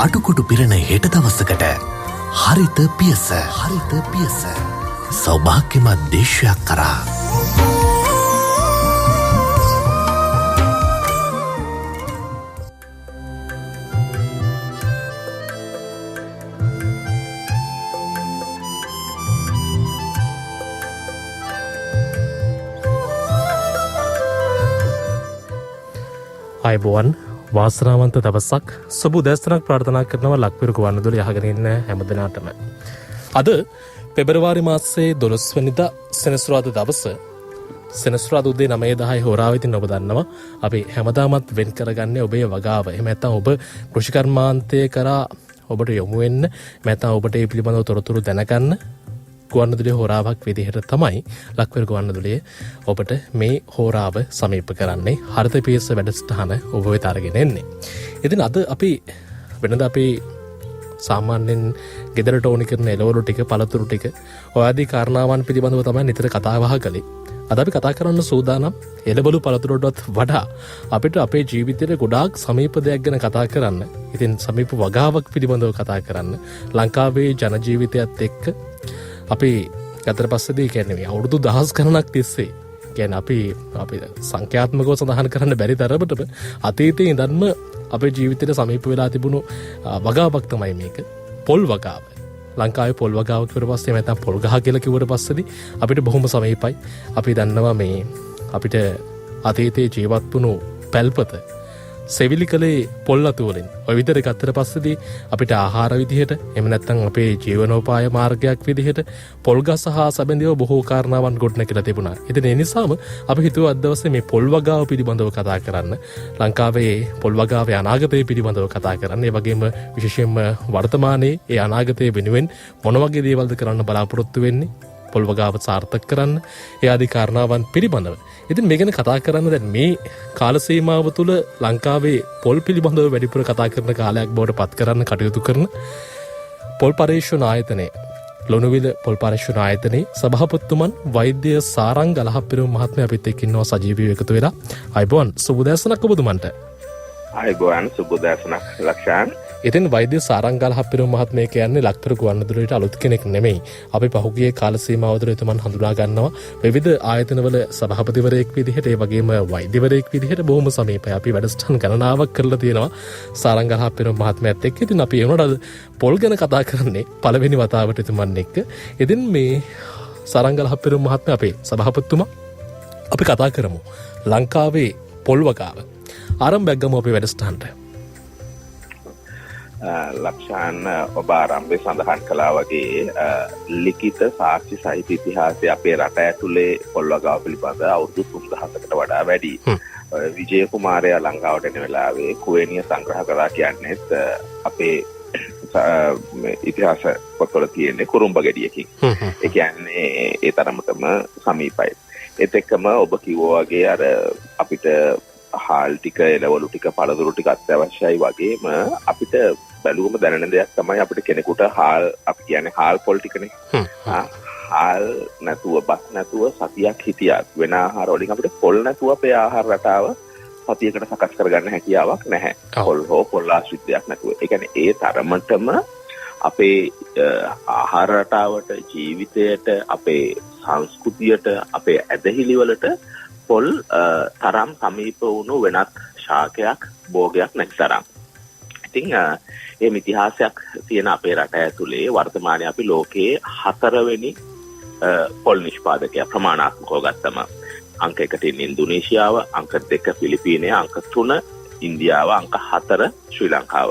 අඩුකොඩු පිරෙන හෙට දවසකට හරිත පියස සෞභාග්‍යමත් දේශයක් කරා අයිබෝවන් වාසනාවන්ත දවසක් සුබ උදෑසනක් ප්‍රාර්ථනා කරනවා ලක්විරු ගුවන්විදුලිය අහගෙන ඉන්න හැම දිනකටම. අද පෙබරවාරි මාසයේ 12 වෙනිදා සෙනසුරාදා දවස සෙනසුරාදා උදේ 9:10 හෝරාවෙදී ඔබ දන්නවා අපි හැමදාමත් වෙන් කරගන්නේ ඔබේ වගාව. එහෙම නැත්නම් ඔබ කෘෂි කර්මාන්තය කරා ඔබට යොමු වෙන්න නැත්නම් ඔබට මේ පිළිබඳව තොරතුරු දැනගන්න ගුවන්විදුලිය හෝරාවක් විදිහට තමයි ලක්විරු ගුවන්විදුලිය ඔබට මේ හෝරාව සමීප කරන්නේ හරිත පියස වැඩසටහන ඔබ වෙත අරගෙන එන්නේ. ඉතින් අද අපි වෙනද අපි සාමාන්‍යයෙන් ගෙදරට ඕනි කරන එළවලු ටික පළතුරු ටික ඔය ආදී කාරණාවන් පිළිබඳව තමයි නිතර කතා බහ කළේ. අද අපි කතා කරන්න සූදානම් එළවලු පළතුරුවටත් වඩා අපිට අපේ ජීවිතේට ගොඩාක් සමීප දෙයක් ගැන කතා කරන්න. ඉතින් සමීප වගාවක් පිළිබඳව කතා කරන්න. ලංකාවේ ජන ජීවිතයත් එක්ක අපි ගතට පස්සේදී කියන්නේ අවුරුදු දහස් ගණනක් තිස්සේ කියන්නේ අපි සංඛ්‍යාත්මකව සඳහන් කරන්න බැරි තරමටම අතීතයේ ඉඳන්ම අපේ ජීවිතේට සමීප වෙලා තිබුණු වගාවක් තමයි මේක. පොල් වගාව. ලංකාවේ පොල් වගාව කිව්වට පස්සේ නැත්නම් පොල් ගහ කියලා කිව්වට පස්සේදී අපිට බොහොම සමීපයි. අපි දන්නවා මේ අපිට අතීතයේ ජීවත් වුණු පැල්පත සෙවිලි කලේ පොල් අතු වලින්. ඔය විතර ගත්තට පස්සේදී අපිට ආහාර විදිහට එහෙම නැත්නම් අපේ ජීවනෝපාය මාර්ගයක් විදිහට පොල් ගස හා සැබඳව බොහෝ කාරණාවන් ගොඩනැගිලා තිබුණා. ඉතින් ඒ නිසාම අපි හිතුවා අද දවසේ මේ පොල් වගාව පිළිබඳව කතා කරන්න. ලංකාවේ පොල් වගාවේ අනාගතය පිළිබඳව කතා කරන්න. ඒ වගේම විශේෂයෙන්ම වර්තමානයේ ඒ අනාගතය වෙනුවෙන් මොන වගේ දේවල්ද කරන්න බලාපොරොත්තු වෙන්නේ? පොල් වගාව සාර්ථක කරන්න. ඒ ආදී කාරණාවන් පිළිබඳව. ඉතින් මේ ගැන කතා කරන්න දැන් මේ කාල සීමාව තුළ ලංකාවේ පොල් පිළිබඳව වැඩිපුර කතා කරන කාලයක් බවට පත් කරන්න කටයුතු කරන පොල් පරීක්ෂණ ආයතනයේ ලොණුවිල පොල් පරීක්ෂණ ආයතනයේ සභාපතිතුමන් වෛද්‍ය සාරංග අලහප්පිරුම් මහත්මයා අපිත් එක්ක ඉන්නවා සජීවීව එකතු වෙලා. අයිබෝන් සුබ උදෑසනක් ඔබතුමන්ට. අයිබෝන් සුබ උදෑසනක් ලක්ෂාන්. ඉතින් වෛද්‍ය සාරංග අලහප්පිරුම් මහත්මයා කියන්නේ ලක්විරු ගුවන්විදුලියට අලුත් කෙනෙක් නෙමෙයි. අපි පහුගිය කාල සීමාව තුළ එතුමන් හඳුනා ගන්නවා විවිධ ආයතනවල සභාපතිවරයෙක් විදිහට ඒ වගේම වෛද්‍යවරයෙක් විදිහට බොහොම සමීපයි. අපි වැඩසටහන් ගණනාවක් කරලා තියෙනවා සාරංග අලහප්පිරුම් මහත්මයාත් එක්ක. ඉතින් අපි ඒ වුණාට පොල් ගැන කතා කරන්නේ පළවෙනි වතාවට එතුමන් එක්ක. ඉතින් මේ සාරංග අලහප්පිරුම් මහත්මයා අපේ සභාපතිතුමා අපි කතා කරමු ලංකාවේ පොල් වගාව. ආරම්භයක් ගමු අපේ වැඩසටහනට. ලක්ෂාන් ඔබ ආරම්භයේ සඳහන් කළා වගේ ලිඛිත සාක්ෂි සහිත ඉතිහාසය අපේ රට ඇතුලේ පොල් වගාව පිළිබඳ අවුරුදු 3000කට වඩා වැඩි. විජය කුමාරයා ලංකාවට එන වෙලාවේ කුවේණිය සංග්‍රහ කරා කියන්නේත් අපේ ඉතිහාස පොත්වල තියෙන කුරුම්බ ගෙඩියකින්. ඒ කියන්නේ ඒ තරමටම සමීපයි. ඒත් එක්කම ඔබ කිව්වා වගේ අර අපිට හාල් ටික එළවලු ටික පළතුරු ටික අත්‍යවශ්‍යයි වගේම අපිට බැලුවම දැනෙන දෙයක් තමයි අපිට කෙනෙකුට හාල් අපි කියන්නේ හාල් පොල් ටිකනේ. හාල් නැතුව බත් නැතුව සතියක් හිටියත් වෙන ආහාර වලින් අපිට පොල් නැතුව අපේ ආහාර රටාව සතියකට සකස් කරගන්න හැකියාවක් නැහැ. පොල් හෝ පොල් ආශ්‍රිතයක් නැතුව. ඒ කියන්නේ ඒ තරමටම අපේ ආහාර රටාවට ජීවිතයට අපේ සංස්කෘතියට අපේ ඇදහිලි වලට පොල් තරම් සමීප වුණු වෙනත් ශාකයක් භෝගයක් නැති තරම්. ඉතින් මේ ඉතිහාසයක් තියෙන අපේ රට ඇතුලේ වර්තමානයේ අපි ලෝකයේ 4 වෙනි පොල් නිෂ්පාදකයා ප්‍රමාණාත්මකව ගත්තම අංක 1 තියෙන ඉන්දුනීසියාව, අංක 2 පිලිපීනය, අංක 3 ඉන්දියාව, අංක 4 ශ්‍රී ලංකාව,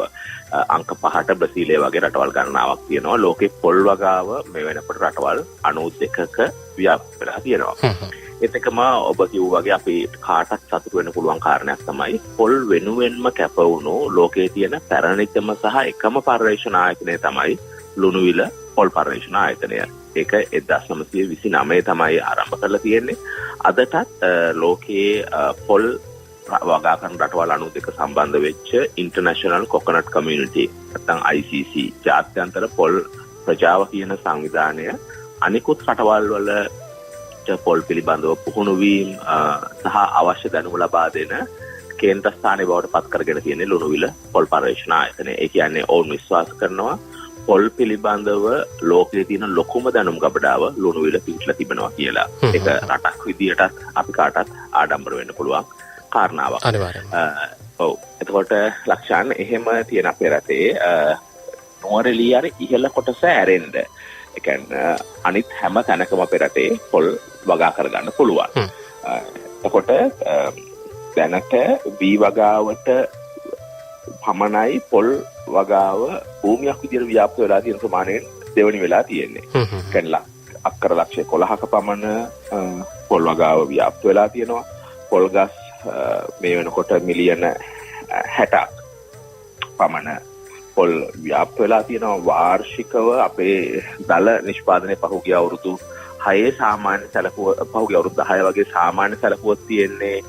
අංක 5ට බ්‍රසීලය වගේ රටවල් ගණනාවක් තියෙනවා. ලෝකේ පොල් වගාව මේ වෙනකොට රටවල් 92ක ව්‍යාප්ත වෙලා තියෙනවා. ඒත් එකම ඔබ කිව්වා වගේ අපි කාටත් සතුටු වෙන්න පුළුවන් කාරණයක් තමයි පොල් වෙනුවෙන්ම කැප වුණු ලෝකයේ තියෙන පැරණිතම සහ එකම පර්යේෂණ ආයතනය තමයි ලුණුවිල පොල් පර්යේෂණ ආයතනය. ඒක 1929 තමයි ආරම්භ කරලා තියෙන්නේ. අදටත් ලෝකයේ පොල් වගා කරන රටවල් 92 සම්බන්ධ වෙච්ච ඉන්ටර්නැෂනල් කොකනට් කමියුනිටි නැත්නම් ICC ජාත්‍යන්තර පොල් ප්‍රජාව කියන සංවිධානය අනිකුත් රටවල් වල පොල් පිළිබඳව පුහුණු වීම සහ අවශ්‍ය දැනුම ලබා දෙන කේන්ද්‍රස්ථානයේ බවට පත් කරගෙන තියෙන ලුණුවිල පොල් පර්යේෂණ ආයතනය. ඒ කියන්නේ ඔවුන් විශ්වාස කරනවා පොල් පිළිබඳව ලෝකයේ තියෙන ලොකුම දැනුම් ගබඩාව ලුණුවිල පිහිටලා තිබෙනවා කියලා. ඒක රටක් විදියටත් අපි කාටත් ආඩම්බර වෙන්න පුළුවන් කාරණාවක්. අනිවාර්යයෙන්ම. ඔව්. එතකොට ලක්ෂාන් එහෙම තියෙන අපේ රටේ නුවරඑළිය අර ඉහළ කොටස ඇරෙන්න. ඒ කියන්නේ අනිත් හැම තැනකම අපේ රටේ පොල් වගා කරගන්න පුළුවන්. එතකොට දැනට වී වගාවට පමණයි පොල් වගාව භූමියක් විදිහට ව්‍යාප්ත වෙලා තියෙන ප්‍රමාණයෙන් දෙවෙනි වෙලා තියෙන්නේ. කියන්නේ අක්කර ලක්ෂ 11ක පමණ පොල් වගාව ව්‍යාප්ත වෙලා තියෙනවා. පොල් ගස් මේ වෙනකොට මිලියන 60ක් පමණ පොල් ව්‍යාප්ත වෙලා තියෙනවා. වාර්ෂිකව අපේ දල නිෂ්පාදනය පහුගිය අවුරුදු 6 සාමාන්‍ය සැලකුව පහුගිය අවුරුදු 10 වගේ සාමාන්‍ය සැලකුවක් තියෙන්නේ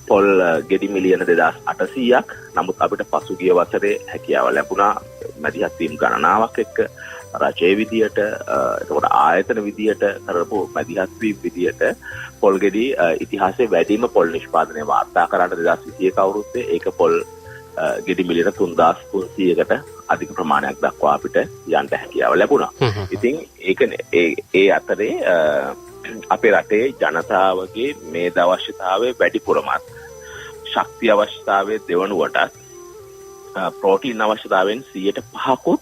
පොල් ගෙඩි මිලියන 2800ක්. නමුත් අපිට පසුගිය වසරේ හැකියාව ලැබුණා මැදිහත් වීම ගණනාවක් එක්ක රජයේ විදියට එතකොට ආයතන විදියට කරපු මැදිහත් වීම විදියට පොල් ගෙඩි ඉතිහාසයේ වැඩිම පොල් නිෂ්පාදනය වාර්තා කරාට 2021 අවුරුද්දේ ඒක පොල් ගෙඩි මිලියන 3300කට අධික ප්‍රමාණයක් දක්වා අපිට යන්න හැකියාව ලැබුණා. ඉතින් ඒකනේ ඒ අතරේ අපේ රටේ ජනතාවගේ මේද අවශ්‍යතාවය වැඩිපුරමත් ශක්තිය අවශ්‍යතාවය දෙවනුවටත් ප්‍රෝටීන් අවශ්‍යතාවයෙන් 5%කුත්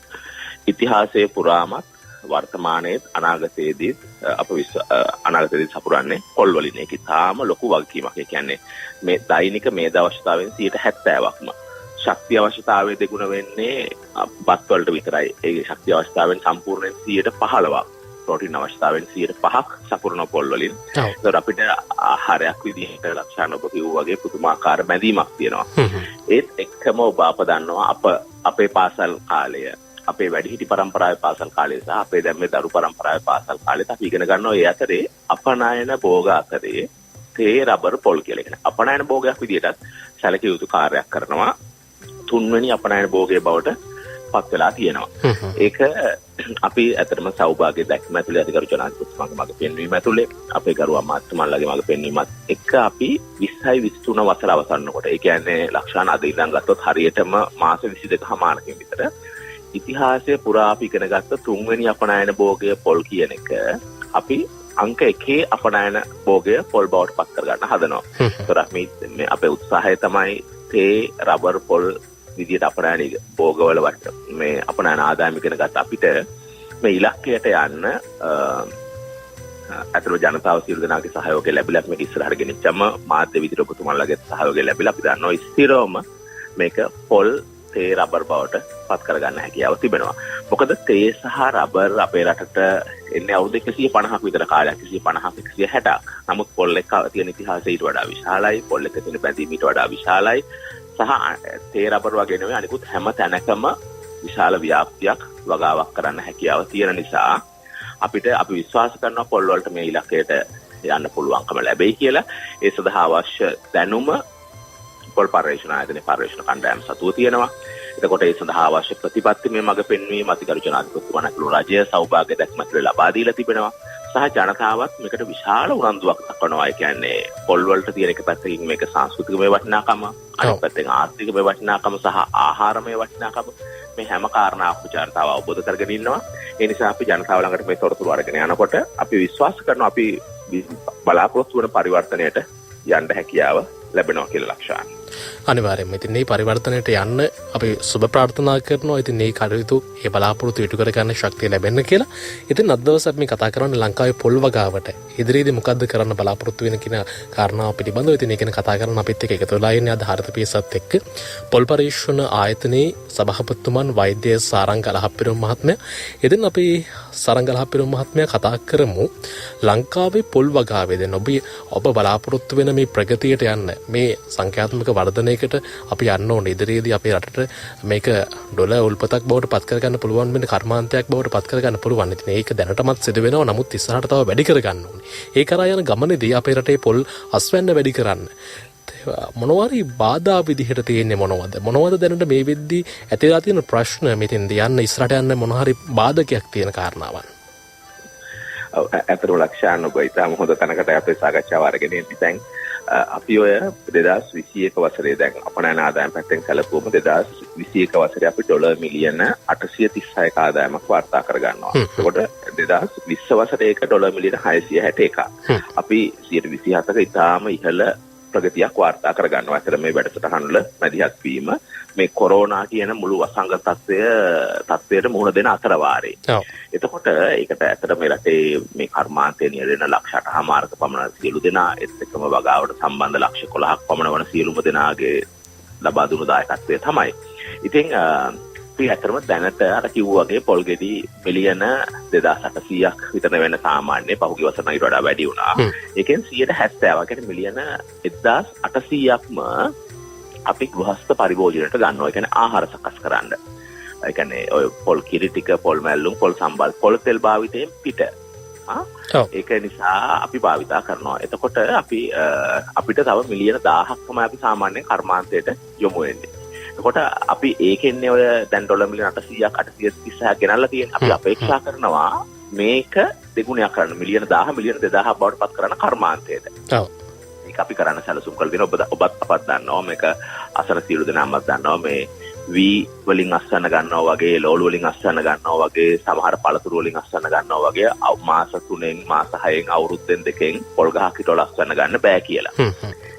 ඉතිහාසයේ පුරාමත් වර්තමානයේ අනාගතයේදී අනාගතයේදී සපුරන්නේ පොල් වලින්. ඒක තාම ලොකු වගකීමක්. ඒ කියන්නේ මේ දෛනික මේද අවශ්‍යතාවයෙන් 70%ක්ම ශක්තිය අවශ්‍යතාවය දෙගුණ වෙන්නේ බත් වලට විතරයි. ඒ ශක්තිය අවශ්‍යතාවයෙන් සම්පූර්ණයෙන් 15%ක් ප්‍රෝටීන් අවශ්‍යතාවයෙන් 5%ක් සපුරන පොල් වලින්. ඒතකොට අපිට ආහාරයක් විදිහට ලක්ෂණ ඔබ කිව්වා වගේ පුදුමාකාර බැඳීමක් තියෙනවා. ඒත් එක්කම ඔබ අප දන්නවා අපේ පාසල් කාලය, අපේ වැඩිහිටි පරම්පරාවේ පාසල් කාලය සහ අපේ දැන් මේ දරු පරම්පරාවේ පාසල් කාලෙත් අපි ඉගෙන ගන්නවා ඒ අතරේ අපනයන භෝග අතරේ තේ රබර් පොල් කියලා කියන අපනයන භෝගයක් විදිහටත් සැලකිය යුතු කාර්යයක් කරනවා. තුන්වෙනි අපනයන භෝගයේ බවට පත් වෙලා තියෙනවා. ඒක අපි ඇත්තටම සෞභාග්‍ය දැක්ම ඇතුලේ අධිකරු ජනාධිපතිතුමාගේ මගේ පෙන්වීම ඇතුලේ අපේ ගරු අමාත්‍යතුමාලගේ මගේ පෙන්වීමත් එක්ක අපි 20යි 23 වසර අවසන්නකොට ඒ කියන්නේ ලක්ෂාන අද ඉඳන් ගත්තොත් හරියටම මාස 22කමාරකින් විතර ඉතිහාසයේ පුරා අපි ඉගෙන ගත්ත තුන්වෙනි අපනයන භෝගය පොල් කියන එක අපි අංක 1 අපනයන භෝගය පොල් බවට පත් කරගන්න හදනවා. ඒතර මේ අපේ උත්සාහය තමයි තේ රබර් පොල් විදියට අපනයන භෝගවල මේ අපනයන ආදායම ඉගෙන ගත්ත අපිට මේ ඉලක්කයට යන්න අතර ජනතාව සියලු දෙනාගේ සහයෝගය ලැබිලා මේක ඉස්සරහට ගෙනිච්චම මාධ්‍ය විදියට ඔබතුමාලගේ සහයෝගය ලැබිලා අපි දන්නවා ස්ථිරවම මේක පොල් තේ රබර් බවට පත් කරගන්න හැකියාව තිබෙනවා. මොකද තේ සහ රබර් අපේ රටට එන්නේ අවුරුදු 150ක් විතර කාලයක් 150ක් 160ක්. නමුත් පොල් එක තියෙන ඉතිහාසය ඊට වඩා විශාලයි. පොල් එක තියෙන බැඳීම ඊට වඩා විශාලයි. සහ තේ රබර් වගේ නෙවෙයි අනිකුත් හැම තැනකම විශාල ව්‍යාප්තියක් වගාවක් කරන්න හැකියාව තියෙන නිසා අපි විශ්වාස කරනවා පොල් වලට මේ ඉලක්කයට යන්න පුළුවන්කම ලැබෙයි කියලා. ඒ සඳහා අවශ්‍ය දැනුම පොල් පර්යේෂණ ආයතනයේ පර්යේෂණ කණ්ඩායම් සතුව තියෙනවා. එතකොට ඒ සඳහා අවශ්‍ය ප්‍රතිපත්ති මේ මඟ පෙන්වීම අධිකරු ජනාධිපතිතුමා ඇතුළු රජය සෞභාග්‍ය දැක්මත් ලබා දීලා තිබෙනවා. සහ ජනතාවත් මේකට විශාල උනන්දුවක් දක්වනවා. ඒ කියන්නේ පොල් වලට තියෙන එක පැත්තකින් මේක සංස්කෘතිකමය වටිනාකම, අනිත් පැත්තෙන් ආර්ථිකමය වටිනාකම සහ ආහාරමය වටිනාකම මේ හැම කාරණාවක්ම ජනතාව අවබෝධ කරගෙන ඉන්නවා. ඒ නිසා අපි ජනතාව ළඟට මේ තොරතුරු අරගෙන යනකොට අපි විශ්වාස කරනවා අපි බලාපොරොත්තු වන පරිවර්තනයට යන්න හැකියාව ලැබෙනවා කියලා ලක්ෂණ. අනිවාර්යයෙන්ම ඉතින් මේ පරිවර්තනයට යන්න අපි සුබ ප්‍රාර්ථනා කරනවා. ඉතින් මේ කටයුතු ඒ බලාපොරොත්තු ඉටු කර ගන්න ශක්තිය ලැබෙන්න කියලා. ඉතින් අද දවසේ අපි කතා කරන්නේ ලංකාවේ පොල් වගාවට ඉදිරියේදී මොකද්ද කරන්න බලාපොරොත්තු වෙන කියන කාරණාව පිළිබඳව. ඉතින් ඒක ගැන කතා කරන්න අපිත් එක්ක එකතු වෙලා ඉන්නේ අද හර්ථ පියසත් එක්ක පොල් පරීක්ෂණ ආයතනයේ සභාපතිතුමන් වෛද්‍ය සාරංග ලහප්පිරුම් මහත්මයා. ඉතින් අපි සාරංග ලහප්පිරුම් මහත්මයා කතා කරමු ලංකාවේ පොල් වගාවේ දැන් ඔබ බලාපොරොත්තු වෙන මේ ප්‍රගතියට යන්න මේ සංඛ්‍යාත්මක වර්ධනයකට අපි යන්න ඕනේ. ඉදිරියේදී අපේ රටට මේක ඩොලර් උල්පතක් බවට පත් කරගන්න පුළුවන් වෙන කර්මාන්තයක් බවට පත් කරගන්න පුළුවන්. ඉතින් ඒක දැනටමත් සිදු වෙනවා. නමුත් ඉස්සරහට තව වැඩි කරගන්න ඕනේ. ඒ කරා යන ගමනේදී අපේ රටේ පොල් අස්වැන්න වැඩි කරන්න මොනවාරි බාධා විදිහට තියෙන්නේ මොනවද දැනට මේ වෙද්දී ඇතිලා තියෙන ප්‍රශ්න මෙතෙන්දී යන්න ඉස්සරහට යන්න මොනවාරි බාධකයක් තියෙන කාරණාවන්. ඇත්තටම ලක්ෂණ ඔබ ඉතාම හොඳ තැනකට අපේ සාකච්ඡාව අරගෙන ඉන්නේ. දැන් අපි ඔය 2021 වසරේ දැන් අපනයන ආදායම් පැත්තෙන් සැලකුවම 2021 වසරේ අපි ඩොලර් මිලියන 836ක ආදායමක් වාර්තා කරගන්නවා. එතකොට 2020 වසරේ ඒක ඩොලර් මිලියන 661. අපි 127ක ඉතාම ඉහළ ප්‍රගතියක් වාර්තා කරගන්නවා. අතර මේ වැඩසටහන වල මැදිහත් වීම මේ කොරෝනා කියන මුළු අසංගත තත්ත්වයට මුහුණ දෙන අතර වාරේ. එතකොට ඒකට ඇත්තට මේ රටේ මේ කර්මාන්තය නියැලෙන ලක්ෂ 8මාරක පමණ සියලු දෙනා එත් එක්කම වගාවට සම්බන්ධ ලක්ෂ 11ක් පමණ වන සියලුම දෙනාගේ ලබා දුණු දායකත්වය තමයි. ඉතින් අපි ඇත්තටම දැනට අර කිව්වාගේ පොල් ගෙඩි මිලියන 2800ක් විතර වෙන සාමාන්‍ය පහුගිය වසරට වඩා වැඩි වුණා. ඒකෙන් 70%, කියන්නේ මිලියන 1800ක්ම අපි ගෘහස්ත පරිභෝජනයට ගන්නවා. ඒ කියන්නේ ආහාර සකස් කරන්න. ඒ කියන්නේ ඔය පොල් කිරි ටික, පොල් මැල්ලුම්, පොල් සම්බල්, පොල් තෙල් භාවිතයෙන් පිට. ඒක නිසා අපි භාවිතා කරනවා. එතකොට අපිට තව මිලියන 1000ක් තමයි අපි සාමාන්‍යයෙන් කර්මාන්තයට යොමු වෙන්නේ. එතකොට අපි ඒකෙන්නේ ඔය දැන් ඩොලර් මිලියන 800ක් 836ක් ගෙනල්ලා තියෙන. අපි අපේක්ෂා කරනවා මේක දෙගුණයක් කරන්න, මිලියන 1000 මිලියන 2000ක් බවට පත් කරන්න කර්මාන්තයට. ඒක අපි කරන්න සැලසුම් කරලා දෙනවා. ඔබත් අපත් දන්නවා මේක, අසර සියලු දෙනාමත් දන්නවා මේ වී වලින් අස්වැන්න ගන්නවා වගේ, ලෝළු වලින් අස්වැන්න ගන්නවා වගේ, සමහර පළතුරු වලින් අස්වැන්න ගන්නවා වගේ මාස 3න් මාස 6න් අවුරුද්දෙන් 2න් පොල් ගහක් හිටවල අස්වැන්න ගන්න බෑ කියලා.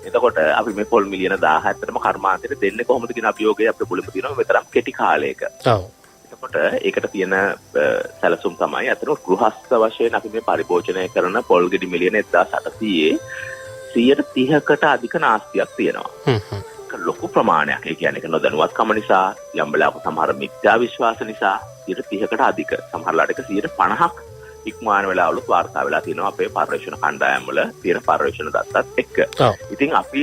එතකොට අපි මේ පොල් මිලියන 1000 ඇත්තටම කර්මාන්තයට දෙන්නේ කොහොමද කියන අභියෝගය අපිට පුළුවන් තියෙනවා මෙතරම් කෙටි කාලයක. එතකොට ඒකට තියෙන සැලසුම් තමයි අතන ගෘහස්ත වශයෙන් අපි මේ පරිභෝජනය කරන පොල් ගෙඩි මිලියන 1800 130කට අධික නාස්තියක් තියෙනවා. ලොකු ප්‍රමාණයක්. ඒ කියන්නේ ඒක නොදැනුවත්කම නිසා, යම් වෙලාවක සමහර මිත්‍යා විශ්වාස නිසා 30කට අධික, සමහරලාට ඒක 50ක් ඉක්මවාන වෙලාවලුත් වාර්තා වෙලා තියෙනවා අපේ පර්යේෂණ කණ්ඩායම් වල තියෙන පර්යේෂණ දත්තත් එක්ක. ඉතින් අපි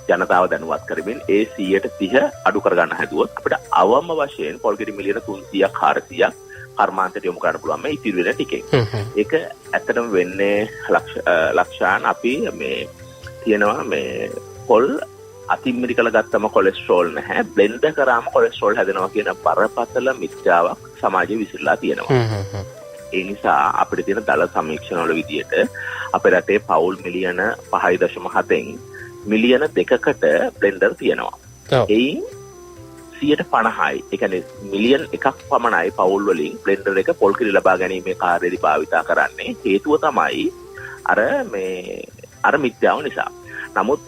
ජනතාව දැනුවත් කරමින් ඒ 130 අඩු කරගන්න හැදුවොත් අපිට අවම වශයෙන් පොල් ගෙඩි මිලියන 300ක් 400ක් කර්මාන්තයට යොමු කරන්න පුළුවන් මේ ඉතිරි වෙන ටිකෙන්. ඒක ඇත්තටම වෙන්නේ ලක්ෂාන් අපි මේ තියෙනවා මේ පොල් අතිමිරි කළ ගත්තම කොලෙස්ටරෝල් නැහැ, බ්ලෙන්ඩ් කරාම කොලෙස්ටරෝල් හැදෙනවා කියන බරපතල මිත්‍යාවක් සමාජයේ විසිරලා තියෙනවා. ඒ නිසා අපිට තියෙන දල සමීක්ෂණ වල විදියට අපේ රටේ පවුල් මිලියන 5.7න් මිලියන 2කට බ්ලෙන්ඩර් තියෙනවා. එයින් 50%යි. ඒ කියන්නේ මිලියන් 1ක් පමණයි පවුල් වලින් බ්ලෙන්ඩර් එක පොල් කිරි ලබා ගැනීමේ කාර්යයේදී භාවිතා කරන්නේ. හේතුව තමයි අර මිත්‍යාව නිසා. නමුත්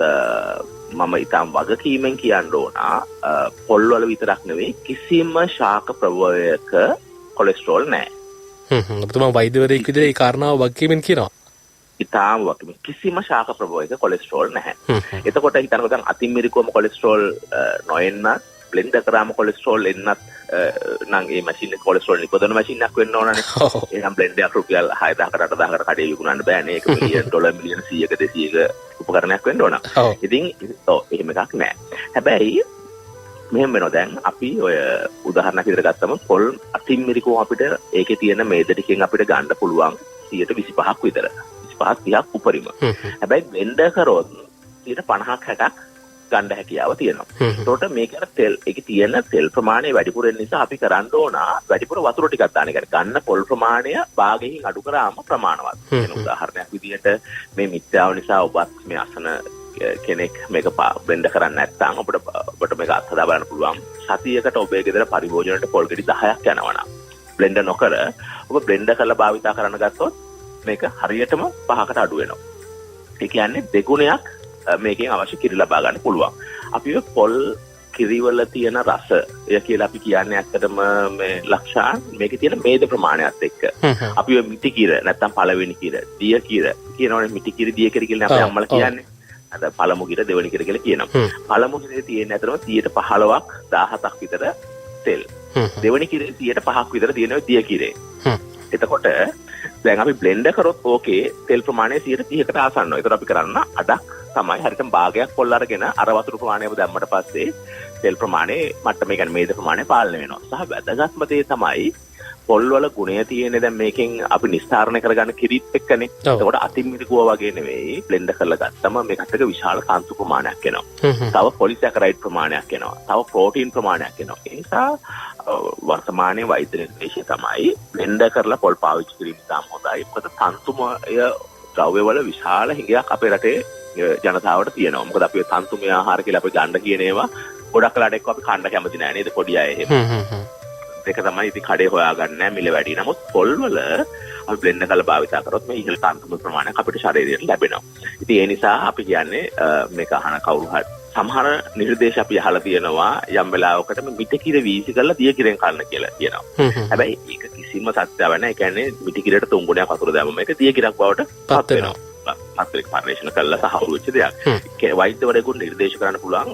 මම ඊටම වගකීමෙන් කියන්න ඕන පොල් වල විතරක් නෙවෙයි කිසිම ශාක ප්‍රභවයක කොලෙස්ටරෝල් නැහැ. ඔබතුමා වෛද්‍යවරයෙක් විදිහට ඒ කාරණාව වගකීමෙන් කියනවා. ඊටම වගකීමෙන් කිසිම ශාක ප්‍රභවයක කොලෙස්ටරෝල් නැහැ. එතකොට හිතන්නකෝ දැන් අතිමිරිකවම කොලෙස්ටරෝල් නොඑන්න බ්ලෙන්ඩ් කරාම කොලෙස්ටරෝල් එන්නත් නම් ඒ මැෂින් එක කොලෙස්ටරෝල් නිපදවන මැෂින් එකක් වෙන්න ඕනනේ. එහෙනම් බ්ලෙන්ඩ් එකක් රුපියල් 6000කට 8000කට කඩේ විකුණන්න බෑනේ. ඒක මිලියන ඩොලර් මිලියන 100ක 200ක උපකරණයක් වෙන්න ඕන. ඉතින් එහෙම එකක් නෑ. හැබැයි මෙහෙම වෙනවා දැන් අපි ඔය උදාහරණයක් විදිහට ගත්තම පොල් අතිමිරිකෝ අපිට ඒකේ තියෙන මේද ටිකෙන් අපිට ගන්න පුළුවන් 125ක් විතර. 25ක් 30ක් උපරිම. හැබැයි බ්ලෙන්ඩ් කරොත් 50ක් 60ක් ගන්න හැකියාව තියෙනවා. ඒකට මේක අර තෙල් ඒකේ තියෙන තෙල් ප්‍රමාණය වැඩිපුර වෙන නිසා අපි කරන්න ඕන වැඩිපුර වතුර ටිකක් දාන්න. ඒ කියන්නේ ගන්න පොල් ප්‍රමාණය භාගයෙන් අඩු කරාම ප්‍රමාණවත්. වෙන උදාහරණයක් විදිහට මේ මිත්‍යාව නිසා ඔබත් මේ අසන කෙනෙක් මේක බ්ලෙන්ඩ් කරන්නේ නැත්නම් ඔබට මේක අත්හදා බලන්න පුළුවන්. සතියකට ඔබේ ගෙදර පරිභෝජනයට පොල් ගෙඩි 10ක් යනවා නම් බ්ලෙන්ඩ් නොකර ඔබ බ්ලෙන්ඩ් කරලා භාවිතා කරන්න ගත්තොත් මේක හරියටම 5කට අඩු වෙනවා. ඒ කියන්නේ දෙගුණයක් මේකෙන් අවශ්‍ය කිරි ලබා ගන්න පුළුවන්. අපි පොල් කිරිවල තියෙන රස එය කියලා අපි කියන්නේ ඇත්තටම මේ ලක්ෂාන් මේකේ තියෙන මේද ප්‍රමාණයත් එක්ක. අපි ඔය මිටි කිර නැත්තම් පළවෙනි කිර, දිය කිර කියනවනේ මිටි කිරි, දිය කිරි කියලා අපේ අම්මලා කියන්නේ. අද පළමු කිර, දෙවෙනි කිර කියලා කියනවා. පළමු කිරේ තියෙන ඇත්තටම 15ක් 17ක් විතර තෙල්. දෙවෙනි කිරේ 5ක් විතර තියෙනවා දිය කිරේ. එතකොට දැන් අපි බ්ලෙන්ඩ් කරොත් ඕකේ තෙල් ප්‍රමාණය 130කට ආසන්නව. ඒතර අපි කරන්න අඩක් තමයි හරියටම භාගයක් පොල් අරගෙන අර වතුර ප්‍රමාණයම දැම්මට පස්සේ තෙල් ප්‍රමාණය මට්ටම ඒ කියන්නේ මේද ප්‍රමාණය පාලනය වෙනවා. සහ වැදගත්ම දේ තමයි පොල් වල ගුණය තියෙන්නේ දැන් මේකෙන් අපි නිස්තාරණය කරගන්න කිරිත් එක්කනේ. ඒකට අතිමිරිකුව වගේ නෙවෙයි බ්ලෙන්ඩ් කරලා ගත්තම මේකට එක විශාල කාන්තු ප්‍රමාණයක් එනවා. තව පොලිසැකරයිඩ් ප්‍රමාණයක් එනවා. තව ප්‍රෝටීන් ප්‍රමාණයක් එනවා. ඒ නිසා වර්තමානයේ වෛද්‍ය නිර්දේශය තමයි බ්ලෙන්ඩ් කරලා පොල් පාවිච්චි කිරීම තමයි හොඳයි. මොකද තන්තුමය ද්‍රව්‍ය වල විශාල හිඟයක් අපේ රටේ ජනතාවට තියෙනවා. මොකද අපි තන්තුමය ආහාර කියලා අපි ගන්න කියන ඒවා ගොඩක් වෙලාට එක්ක අපි කන්න කැමති නැහැ නේද පොඩි අය එහෙම. ඒක තමයි ඉතින් කඩේ හොයාගන්න නැහැ මිල වැඩි. නමුත් පොල් වල අපි බ්ලෙන්ඩ් කරලා භාවිත කරොත් මේ ඉහළ තන්තුම ප්‍රමාණයක් අපිට ශරීරයට ලැබෙනවා. ඉතින් ඒ නිසා අපි කියන්නේ මේක අහන කවුරු හරි සමහර නිර්දේශ අපි අහලා තියෙනවා යම් වෙලාවකට මිටිකිර වීසි කරලා දිය කිරෙන් කන්න කියලා කියනවා. හැබැයි ඒක කිසිම සත්‍යාවක් නැහැ. ඒ කියන්නේ මිටිකිරට 3 ගුණයක් වතුර දැම්මම ඒක දිය කිරක් බවට පත් වෙනවා. පත්‍රික පරිශන කළා සහවුරු වෙච්ච දෙයක්. වෛද්‍යවරයෙකුට නිර්දේශ කරන්න පුළුවන්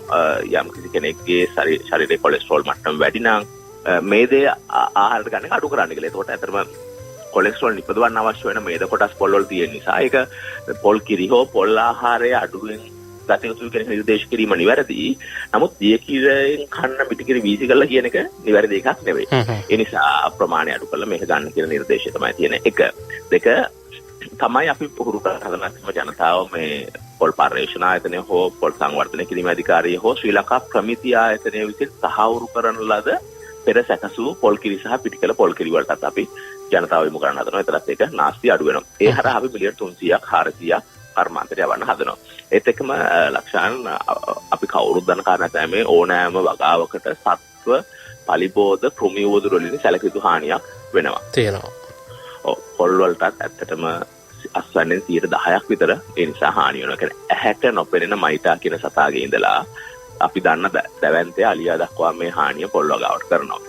යම් කිසි කෙනෙක්ගේ ශරීරයේ කොලෙස්ටරෝල් මට්ටම වැඩි නම් මේ දේ ආහාරයට ගන්න අඩු කරන්න කියලා. ඒකට ඇත්තටම කොලෙස්ටරෝල් නිපදවන්න අවශ්‍ය වෙන මේද කොටස් පොල් වල තියෙන නිසා ඒක පොල් කිරි හෝ පොල් ආහාරය අඩුවෙන් ගතයුතු කෙනෙක් නිර්දේශ කිරීම නිවැරදි. නමුත් දිය කිරෙන් කන්න පිටිකිරි වීසි කරලා කියන එක නිවැරදි එකක් නෙවෙයි. ඒ නිසා ප්‍රමාණය අඩු කරලා මේක ගන්න කියන නිර්දේශය තමයි තියෙන එක. දෙක තමයි අපි පුහුණු කරන ජනතාව මේ පොල් පර්යේෂණ ආයතනය හෝ පොල් සංවර්ධනය කිරීම අධිකාරිය හෝ ශ්‍රී ලංකා ප්‍රමිති ආයතනය විසින් තහවුරු කරන ලද පෙර සැකසූ පොල් කිරි සහ පිටිකල පොල් කිරි වලටත් අපි ජනතාව යොමු කරන්න හදනවා. ඒතරත් ඒක නාස්ති අඩු වෙනවා. ඒ හරහා අපි මිලියන 300ක් 400ක් කර්මාන්තයට යවන්න හදනවා. ඒත් එක්කම ලක්ෂාන් අපි කවුරුත් දන්න කාරණා තමයි ඕනෑම වගාවකට සත්ව පලිබෝධ කෘමි වදුර වලින් සැලකිය හානියක් වෙනවා. තියෙනවා. පොල් වලටත් ඇත්තටම අස්වැන්නෙන් 10% විතර ඒ නිසා හානිය වෙනවා. කියන්නේ ඇහැට නොපෙනෙන මයිටා කියන සතාගේ ඉඳලා අපි දන්න දැවැන්තය අලියා දක්වා මේ හානිය පොල් වගාවට කරනවා.